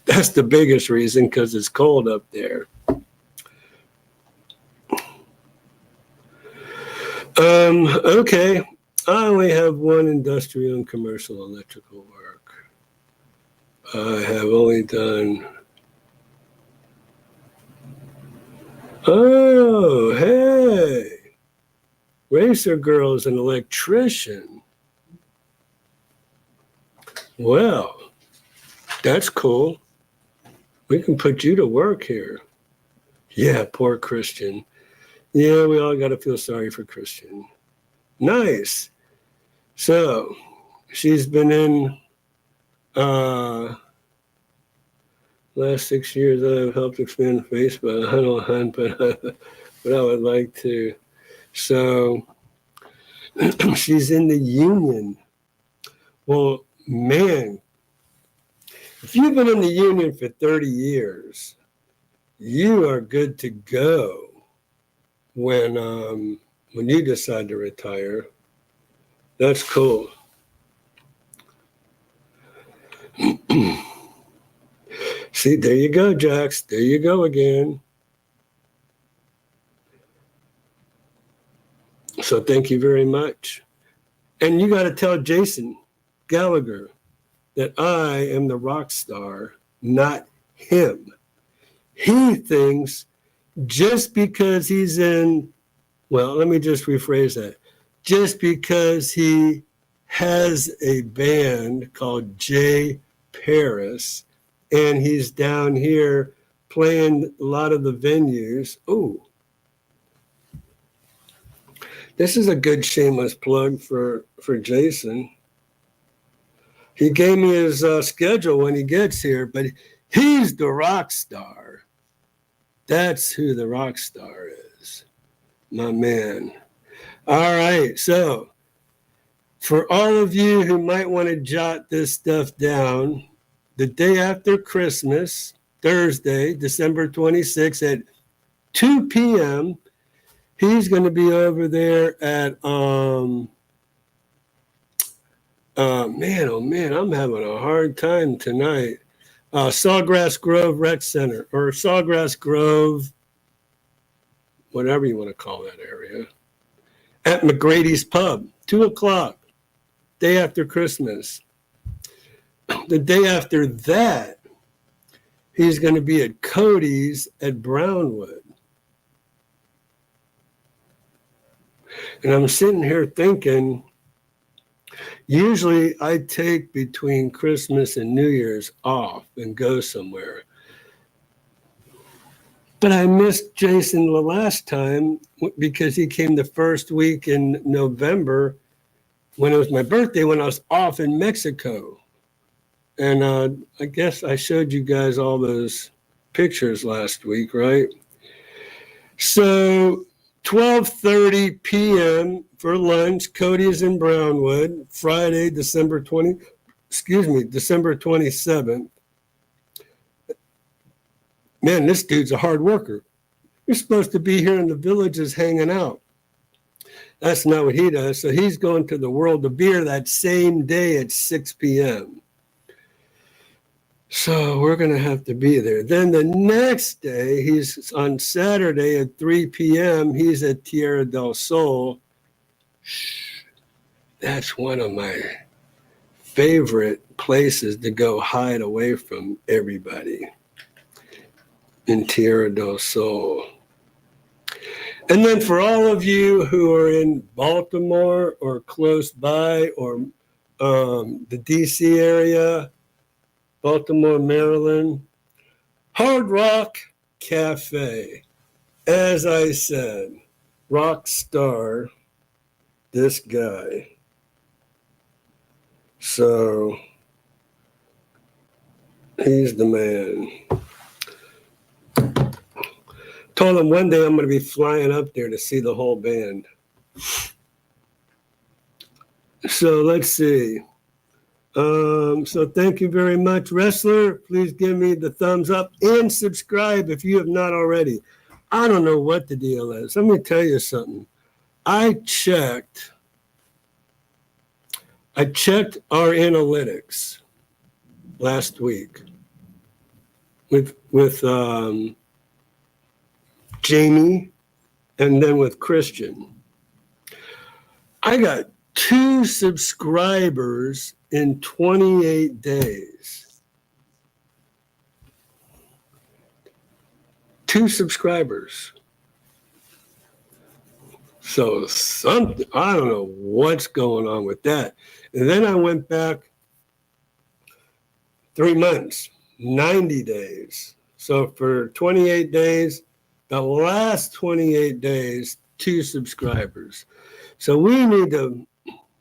That's the biggest reason, because it's cold up there. Okay, I only have one industrial and commercial electrical work. I have only done. Oh, hey. Racer Girl is an electrician. Well, that's cool. We can put you to work here. Yeah, poor Christian. Yeah, we all got to feel sorry for Christian. Nice. So she's been in last 6 years. I've helped expand Facebook. I don't hunt, but I would like to. So she's in the union. Well, man, if you've been in the union for 30 years, you are good to go when you decide to retire. That's cool. See, there you go, Jax. There you go again. So thank you very much. And you got to tell Jason Gallagher that I am the rock star, not him. He thinks just because he's in, well, let me just rephrase that. Just because he has a band called J Paris and he's down here playing a lot of the venues. Oh, this is a good shameless plug for Jason. He gave me his schedule when he gets here, but he's the rock star. That's who the rock star is, my man. All right, so for all of you who might want to jot this stuff down, the day after Christmas, Thursday, December 26th at 2 p.m., he's going to be over there at, man, I'm having a hard time tonight. Sawgrass Grove Rec Center, or Sawgrass Grove, whatever you want to call that area, at McGrady's Pub, 2 o'clock, day after Christmas. The day after that, he's going to be at Cody's at Brownwood. And I'm sitting here thinking, usually I take between Christmas and New Year's off and go somewhere. But I missed Jason the last time because he came the first week in November when it was my birthday, when I was off in Mexico. And I guess I showed you guys all those pictures last week, right? So 12:30 p.m. for lunch. Cody's in Brownwood, Friday, December 27th. Man, this dude's a hard worker. You're supposed to be here in the villages hanging out. That's not what he does. So he's going to the World of Beer that same day at 6 p.m. So we're going to have to be there. Then the next day, he's on Saturday at 3 p.m., he's at Tierra del Sol. That's one of my favorite places to go hide away from everybody, in Tierra del Sol. And then for all of you who are in Baltimore or close by, or the DC area, Baltimore, Maryland, Hard Rock Cafe. As I said, rock star, this guy. So he's the man. Told him one day I'm going to be flying up there to see the whole band. So let's see. So thank you very much, Wrestler. Please give me the thumbs up and subscribe if you have not already. I don't know what the deal is. Let me tell you something. I checked our analytics last week with Jamie and then with Christian. I got 2 subscribers in 28 days. 2 subscribers. So something, I don't know what's going on with that. And then I went back 3 months, 90 days. So for 28 days, The last 28 days, 2 subscribers. So we need to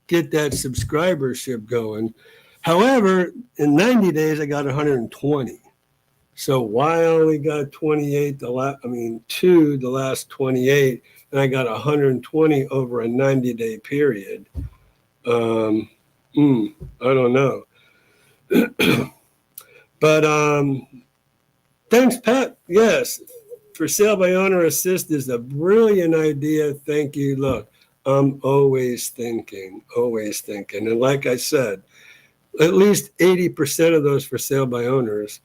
get that subscribership going. However, in 90 days, I got 120. So why I only got 28 2 the last 28, and I got 120 over a 90-day period. I don't know. But thanks, Pat. Yes, for sale by owner assist is a brilliant idea. Thank you. Look, I'm always thinking. And like I said, at least 80% of those for sale by owners,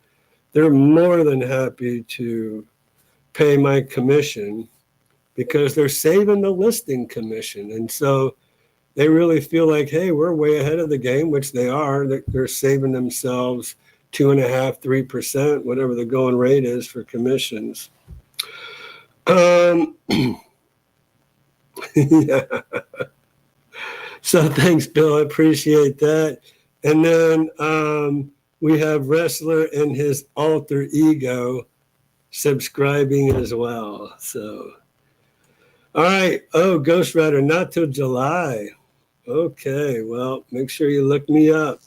they're more than happy to pay my commission because they're saving the listing commission. And so they really feel like, hey, we're way ahead of the game, which they are. They're saving themselves 2.5%, 3%, whatever the going rate is for commissions. Yeah. So thanks, Bill. I appreciate that. And then we have Wrestler and his alter ego subscribing as well. So, all right. Oh, Ghost Rider, not till July. Okay. Well, make sure you look me up.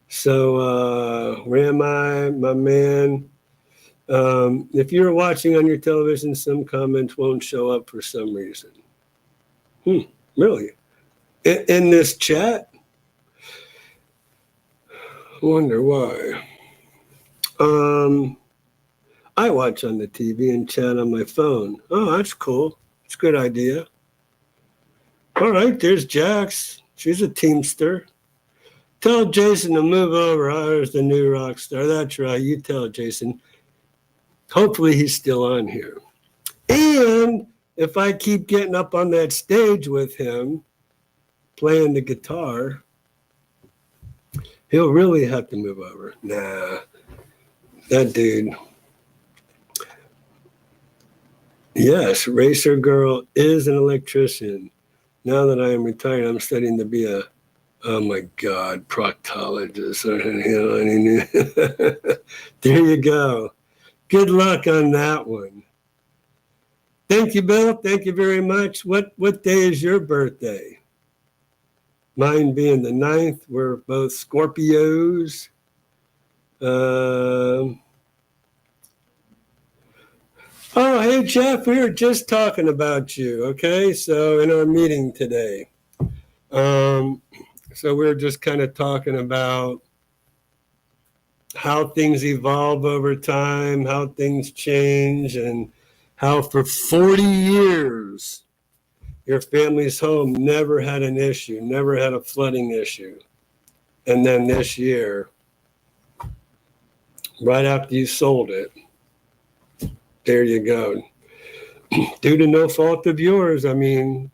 So, Rami, my man, if you're watching on your television, some comments won't show up for some reason. Really? In this chat? Wonder why. I watch on the TV and chat on my phone. Oh, that's cool. It's a good idea. All right, there's Jax. She's a teamster. Tell Jason to move over. Oh, there's the new rock star. That's right. You tell Jason. Hopefully he's still on here. And if I keep getting up on that stage with him, playing the guitar, he'll really have to move over. Nah, that dude. Yes, Racer Girl is an electrician. Now that I am retired, I'm studying to be a, oh my God, proctologist. There you go. Good luck on that one. Thank you, Bill. Thank you very much. What day is your birthday? Mine being the 9th. We're both Scorpios. Oh, hey, Jeff, we were just talking about you, okay? So in our meeting today. So we were just kind of talking about how things evolve over time, how things change, and how for 40 years, your family's home never had an issue, never had a flooding issue. And then this year, right after you sold it, there you go. Due to no fault of yours, I mean,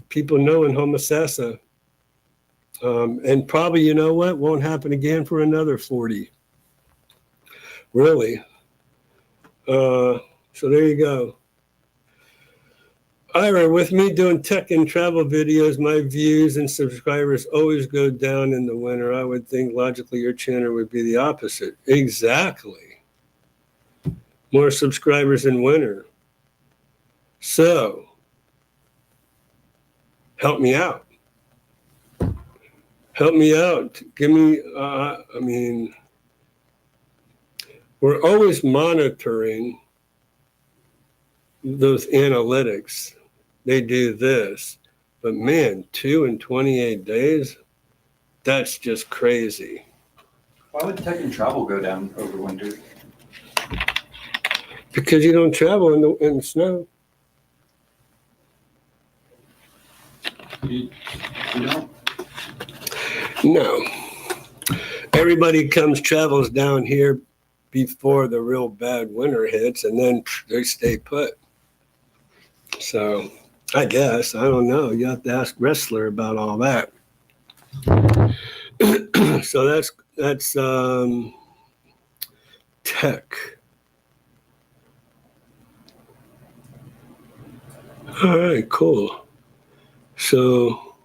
people know in Homosassa. And probably, you know what, won't happen again for another 40. Really. So there you go. Ira, with me doing tech and travel videos, my views and subscribers always go down in the winter. I would think logically your channel would be the opposite. Exactly. More subscribers in winter. So, help me out. Help me out. Give me, we're always monitoring those analytics. They do this. But man, 2 and 28 days, that's just crazy. Why would tech and travel go down over winter? Because you don't travel in the snow. You don't? No. Everybody travels down here before the real bad winter hits, and then they stay put. So I guess, I don't know. You have to ask Wrestler about all that. So that's tech. All right, cool. So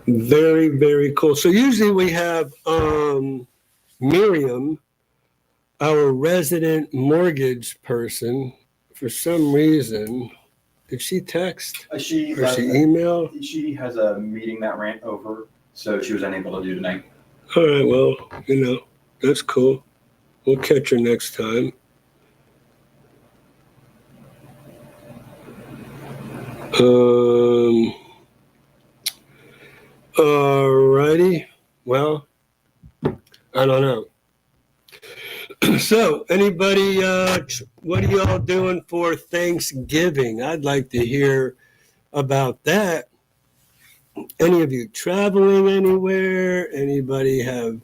very, very cool. So usually we have Miriam our resident mortgage person, for some reason, did she text or she email? She has a meeting that ran over, so she was unable to do tonight. All right, well, that's cool. We'll catch her next time. Alrighty. Well, I don't know. So, anybody, what are y'all doing for Thanksgiving? I'd like to hear about that. Any of you traveling anywhere? Anybody have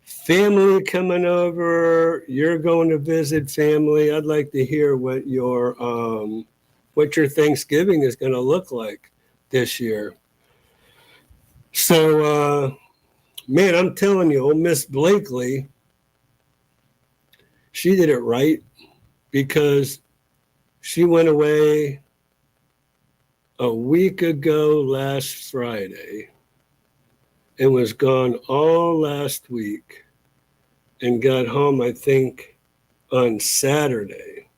family coming over? You're going to visit family? I'd like to hear what your Thanksgiving is going to look like this year. So, man, I'm telling you, old Miss Blakely, she did it right because she went away a week ago last Friday and was gone all last week and got home, I think, on Saturday.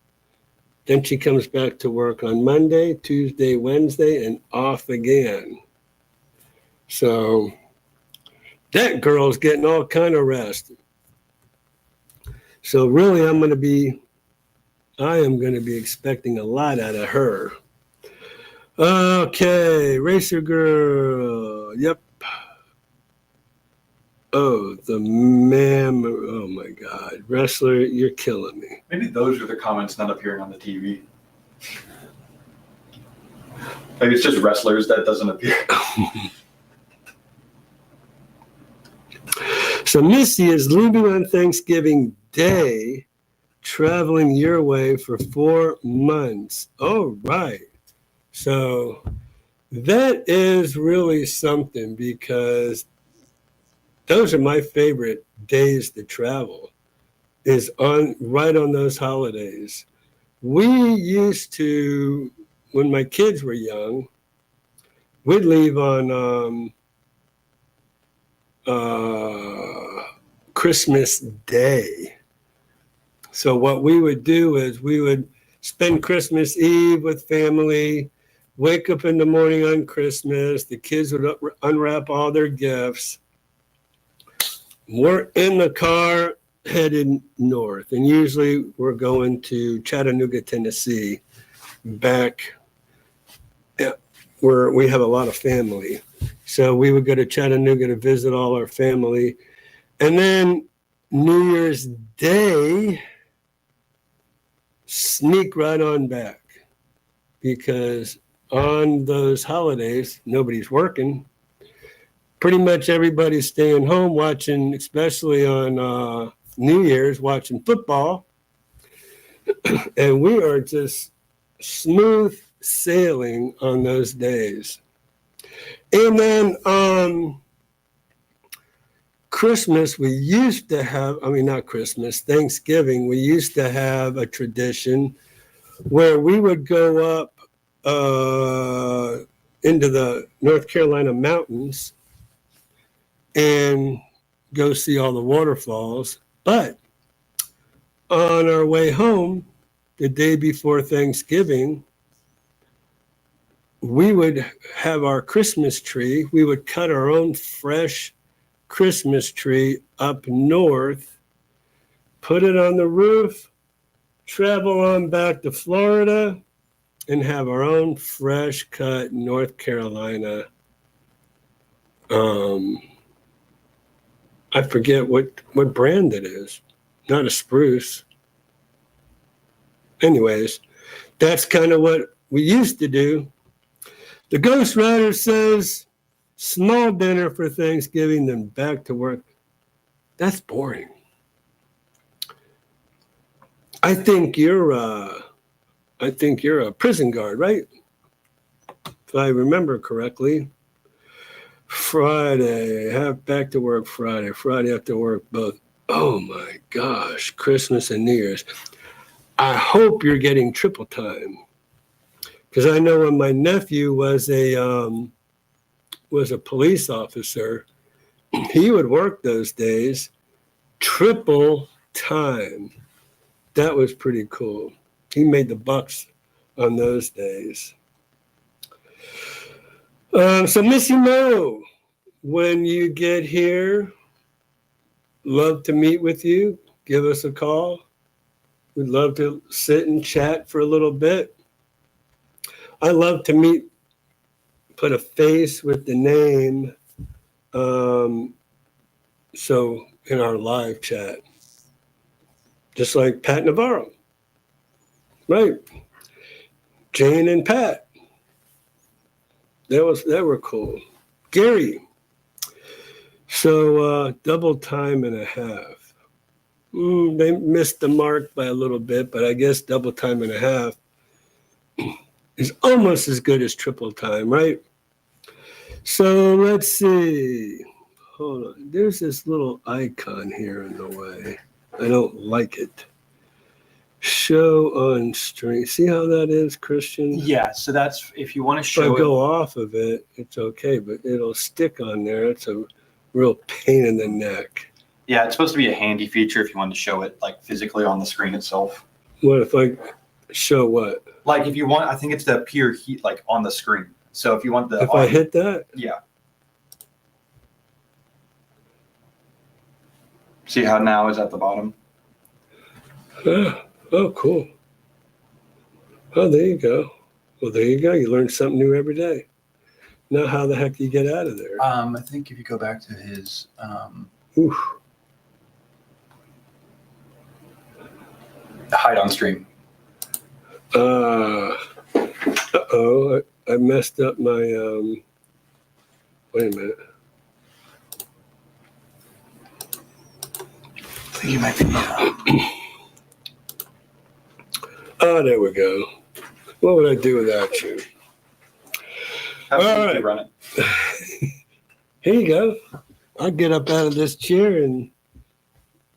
Then she comes back to work on Monday, Tuesday, Wednesday, and off again. So that girl's getting all kind of rest. So really, I am going to be expecting a lot out of her. Okay, Racer Girl. Yep. Oh, the man. Oh my God. Wrestler, you're killing me. Maybe those are the comments not appearing on the TV. Maybe it's just wrestlers that doesn't appear. So Missy is leaving on Thanksgiving Day, traveling your way for 4 months. All right. So that is really something because those are my favorite days to travel, is right on those holidays. We used to, when my kids were young, we'd leave on Christmas Day. So what we would do is we would spend Christmas Eve with family, wake up in the morning on Christmas, the kids would unwrap all their gifts. We're in the car headed north, and usually we're going to Chattanooga, Tennessee, back where we have a lot of family. So we would go to Chattanooga to visit all our family. And then New Year's Day, sneak right on back, because on those holidays, nobody's working. Pretty much everybody's staying home watching, especially on New Year's, watching football. And we are just smooth sailing on those days. And then Christmas, we used to have, not Christmas, Thanksgiving, we used to have a tradition where we would go up into the North Carolina mountains and go see all the waterfalls. But on our way home, the day before Thanksgiving, we would have our Christmas tree. We would cut our own fresh Christmas tree up north, put it on the roof, travel on back to Florida, and have our own fresh cut North Carolina. I forget what brand it is. Not a spruce. Anyways, that's kind of what we used to do. The Ghost Rider says, small dinner for Thanksgiving, then back to work. That's boring. I think you're a prison guard, right? If I remember correctly. Friday, have back to work Friday. Friday after work both. Oh my gosh, Christmas and New Year's. I hope you're getting triple time. Because I know when my nephew was a police officer, he would work those days triple time. That was pretty cool. He made the bucks on those days. So Missy Mo, when you get here, love to meet with you. Give us a call. We'd love to sit and chat for a little bit. I love to meet, put a face with the name. So in our live chat, just like Pat Navarro, right? Jane and Pat. That were cool. Gary. So double time and a half. They missed the mark by a little bit, but I guess double time and a half is almost as good as triple time, right? So let's see. Hold on. There's this little icon here in the way. I don't like it. Show on string. See how that is, Christian? Yeah, so that's if you want to If show I go off of it, it's okay, but it'll stick on there. It's a real pain in the neck. Yeah, it's supposed to be a handy feature if you want to show it like physically on the screen itself. What if I show what? Like if you want, I think it's to appear heat like on the screen. So if you want the If I hit that? yeah. See how now is at the bottom? Oh, cool. Oh, there you go. Well, there you go. You learn something new every day. Now, how the heck do you get out of there? I think if you go back to his Oof. hide on stream. Uh-oh. I messed up my, wait a minute. I think you might be. Oh, there we go. What would I do without you? All right. Run it. Here you go. I'll get up out of this chair and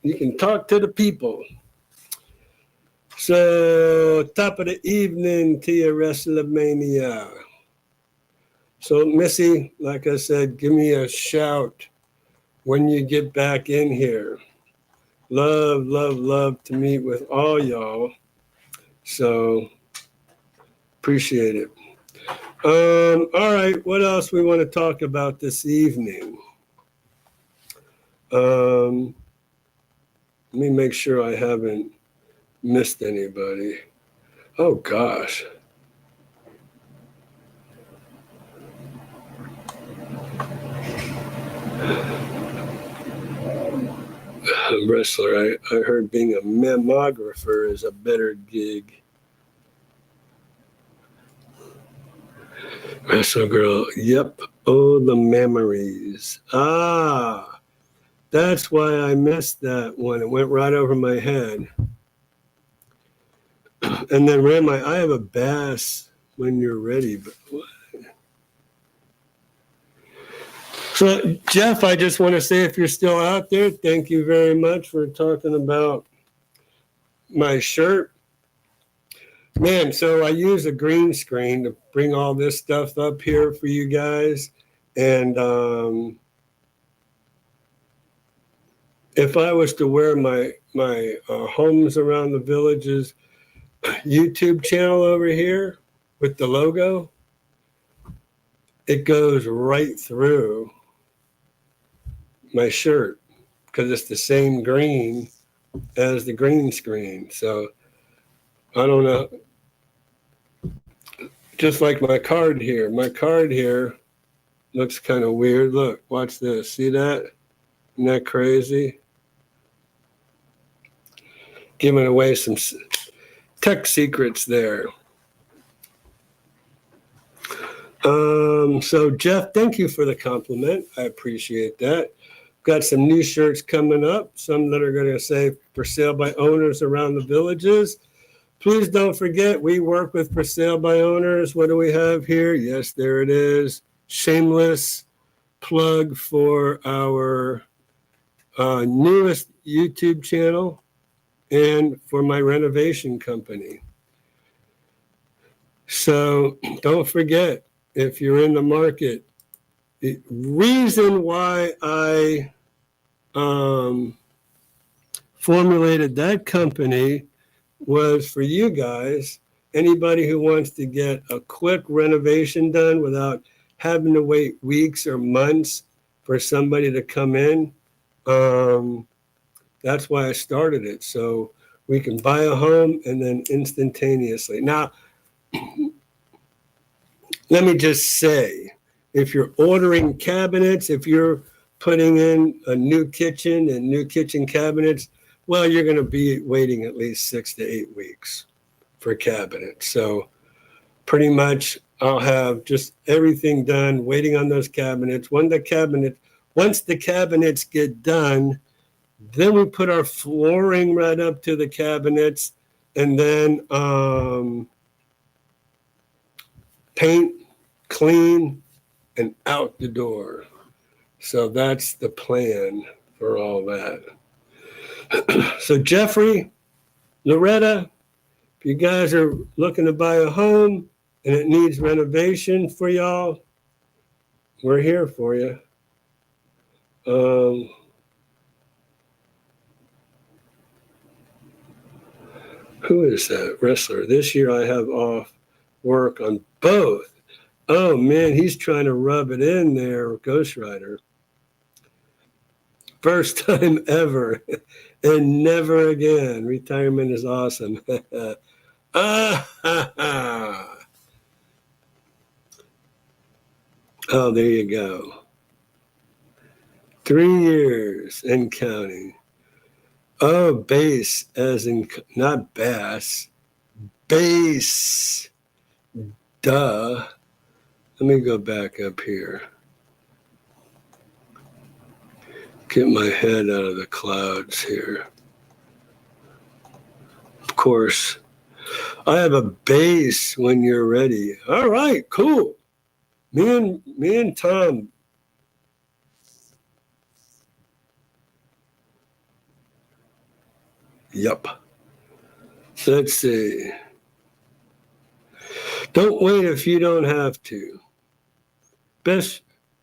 you can talk to the people. So, top of the evening to you, WrestleMania. So, Missy, like I said, give me a shout when you get back in here. Love, love, love to meet with all y'all. So, appreciate it. All right, what else we want to talk about this evening? Let me make sure I haven't missed anybody. Oh, gosh. Wrestler, I heard being a mammographer is a better gig. Wrestle girl, yep. Oh, the memories. Ah, that's why I missed that one. It went right over my head. And then ran I have a bass when you're ready. But what? So, Jeff, I just want to say if you're still out there, thank you very much for talking about my shirt. Man, so I use a green screen to bring all this stuff up here for you guys. And if I was to wear my Homes Around the Villages YouTube channel over here with the logo, it goes right through my shirt because it's the same green as the green screen. So I don't know. Just like my card here. My card here looks kind of weird. Look, watch this. See that? Isn't that crazy? Giving away some tech secrets there. So Jeff, thank you for the compliment. I appreciate that. Got some new shirts coming up, some that are going to say for sale by owners around the villages. Please don't forget, we work with for sale by owners. What do we have here? Yes, there it is. Shameless plug for our newest YouTube channel and for my renovation company. So don't forget, if you're in the market, the reason why I formulated that company was for you guys. Anybody who wants to get a quick renovation done without having to wait weeks or months for somebody to come in. That's why I started it. So we can buy a home and then instantaneously. Now, let me just say, if you're ordering cabinets, if you're putting in a new kitchen and new kitchen cabinets, well, you're going to be waiting at least 6 to 8 weeks for cabinets. So pretty much I'll have just everything done, waiting on those cabinets. Once the cabinets get done, then we put our flooring right up to the cabinets, and then paint, clean, and out the door. So that's the plan for all that. So Jeffrey, Loretta, if you guys are looking to buy a home and it needs renovation for y'all, we're here for you. Who is that wrestler? This year I have off work on both. Oh man, he's trying to rub it in there, Ghost Rider. First time ever and never again. Retirement is awesome. Oh, there you go. 3 years and counting. Oh, bass, as in, not bass, bass. Duh. Let me go back up here. Get my head out of the clouds here. Of course, I have a base when you're ready. All right, cool. Me and Tom. Yep. Let's see. Don't wait if you don't have to.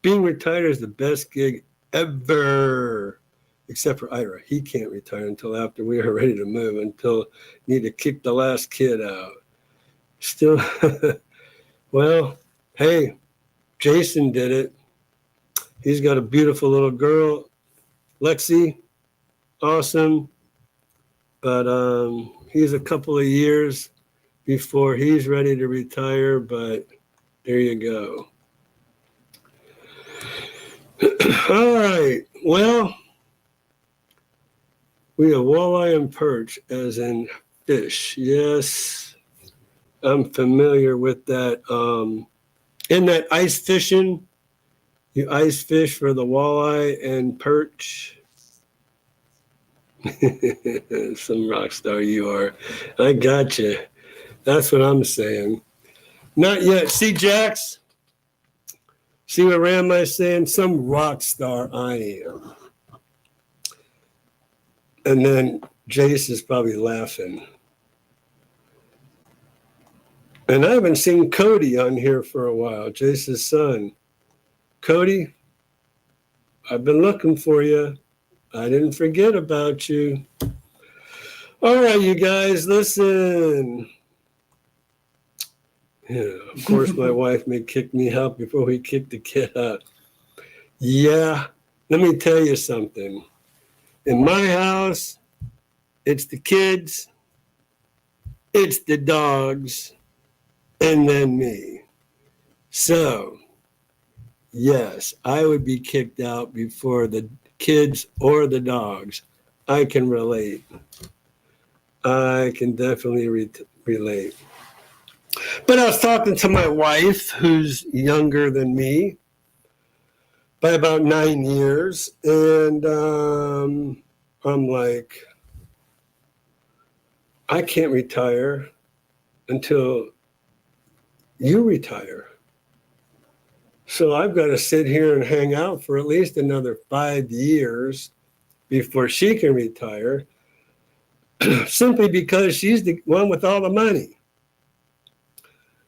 Being retired is the best gig ever, except for Ira. He can't retire until after we are ready to move, until need to kick the last kid out. Still, well, hey, Jason did it. He's got a beautiful little girl, Lexi, awesome. But he's a couple of years before he's ready to retire, but there you go. All right, well, we have walleye and perch, as in fish. Yes, I'm familiar with that. In that ice fishing, you ice fish for the walleye and perch. Some rock star you are. I got you. That's what I'm saying. Not yet. See, Jax? See what Ram is saying? Some rock star I am. And then Jace is probably laughing. And I haven't seen Cody on here for a while, Jace's son. Cody, I've been looking for you. I didn't forget about you. All right, you guys, listen. Yeah, of course, my wife may kick me out before we kick the kid out. Yeah, let me tell you something. In my house, it's the kids, it's the dogs, and then me. So, yes, I would be kicked out before the kids or the dogs. I can relate. I can definitely relate. But I was talking to my wife, who's younger than me by about 9 years, and I'm like, I can't retire until you retire. So I've got to sit here and hang out for at least another 5 years before she can retire, simply because she's the one with all the money.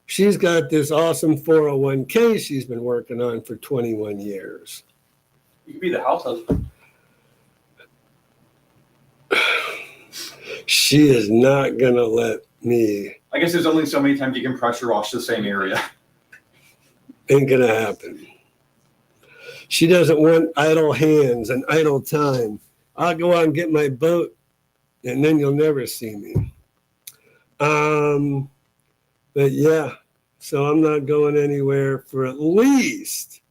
She's got this awesome 401k she's been working on for 21 years. You could be the house husband. She is not going to let me. I guess there's only so many times you can pressure wash the same area. Ain't going to happen. She doesn't want idle hands and idle time. I'll go out and get my boat, and then you'll never see me. But yeah, so I'm not going anywhere for at least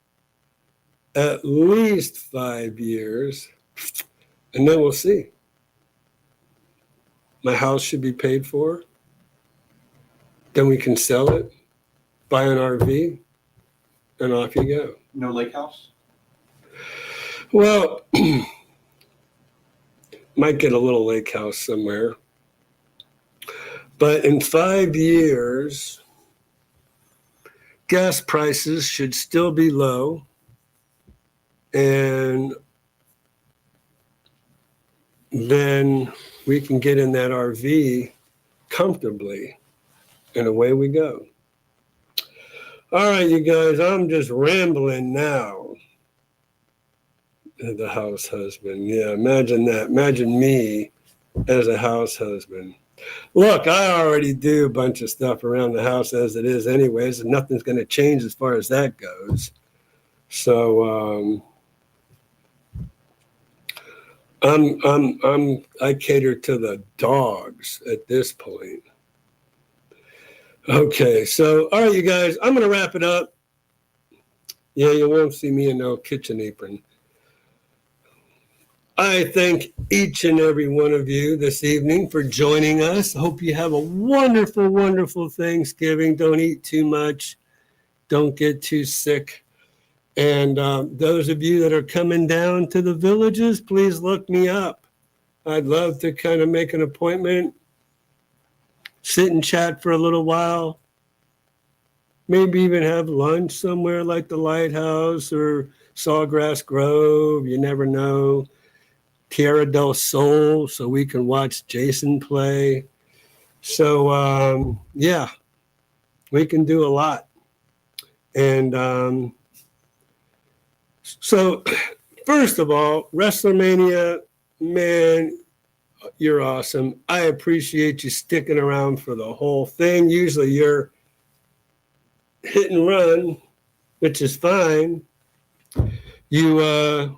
5 years, and then we'll see. My house should be paid for. Then we can sell it, buy an RV, and off you go. No lake house? Well, might get a little lake house somewhere. But in 5 years, gas prices should still be low. And then we can get in that RV comfortably, and away we go. All right, you guys, I'm just rambling now. The house husband. Yeah, imagine that. Imagine me as a house husband. Look, I already do a bunch of stuff around the house as it is anyways, and nothing's going to change as far as that goes. So I cater to the dogs at this point. Okay, so all right, you guys, I'm going to wrap it up. Yeah, you won't see me in no kitchen apron. I thank each and every one of you this evening for joining us. I hope you have a wonderful, wonderful Thanksgiving. Don't eat too much. Don't get too sick. And those of you that are coming down to the villages, please look me up. I'd love to kind of make an appointment, sit and chat for a little while, maybe even have lunch somewhere like the Lighthouse or Sawgrass Grove. You never know. Tierra del Sol, so we can watch Jason play. So, yeah, we can do a lot. And so, first of all, WrestleMania, man, you're awesome. I appreciate you sticking around for the whole thing. Usually you're hit and run, which is fine. You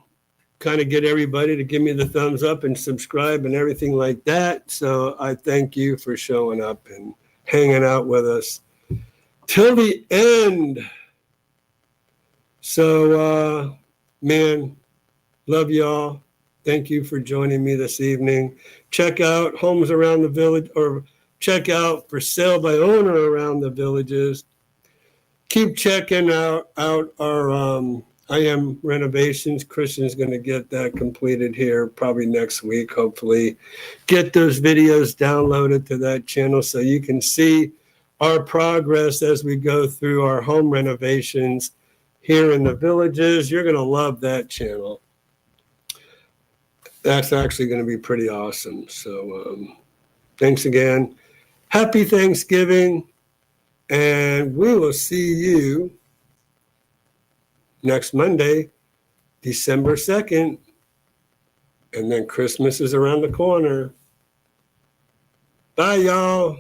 kind of get everybody to give me the thumbs up and subscribe and everything like that. So I thank you for showing up and hanging out with us till the end. So, man, love y'all. Thank you for joining me this evening. Check out Homes Around the Village, or check out For Sale by Owner Around the Villages. Keep checking out our I Am Renovations. Christian's going to get that completed here probably next week, hopefully. Get those videos downloaded to that channel so you can see our progress as we go through our home renovations here in the villages. You're going to love that channel. That's actually going to be pretty awesome. So thanks again. Happy Thanksgiving. And we will see you next Monday, December 2nd. And then Christmas is around the corner. Bye, y'all.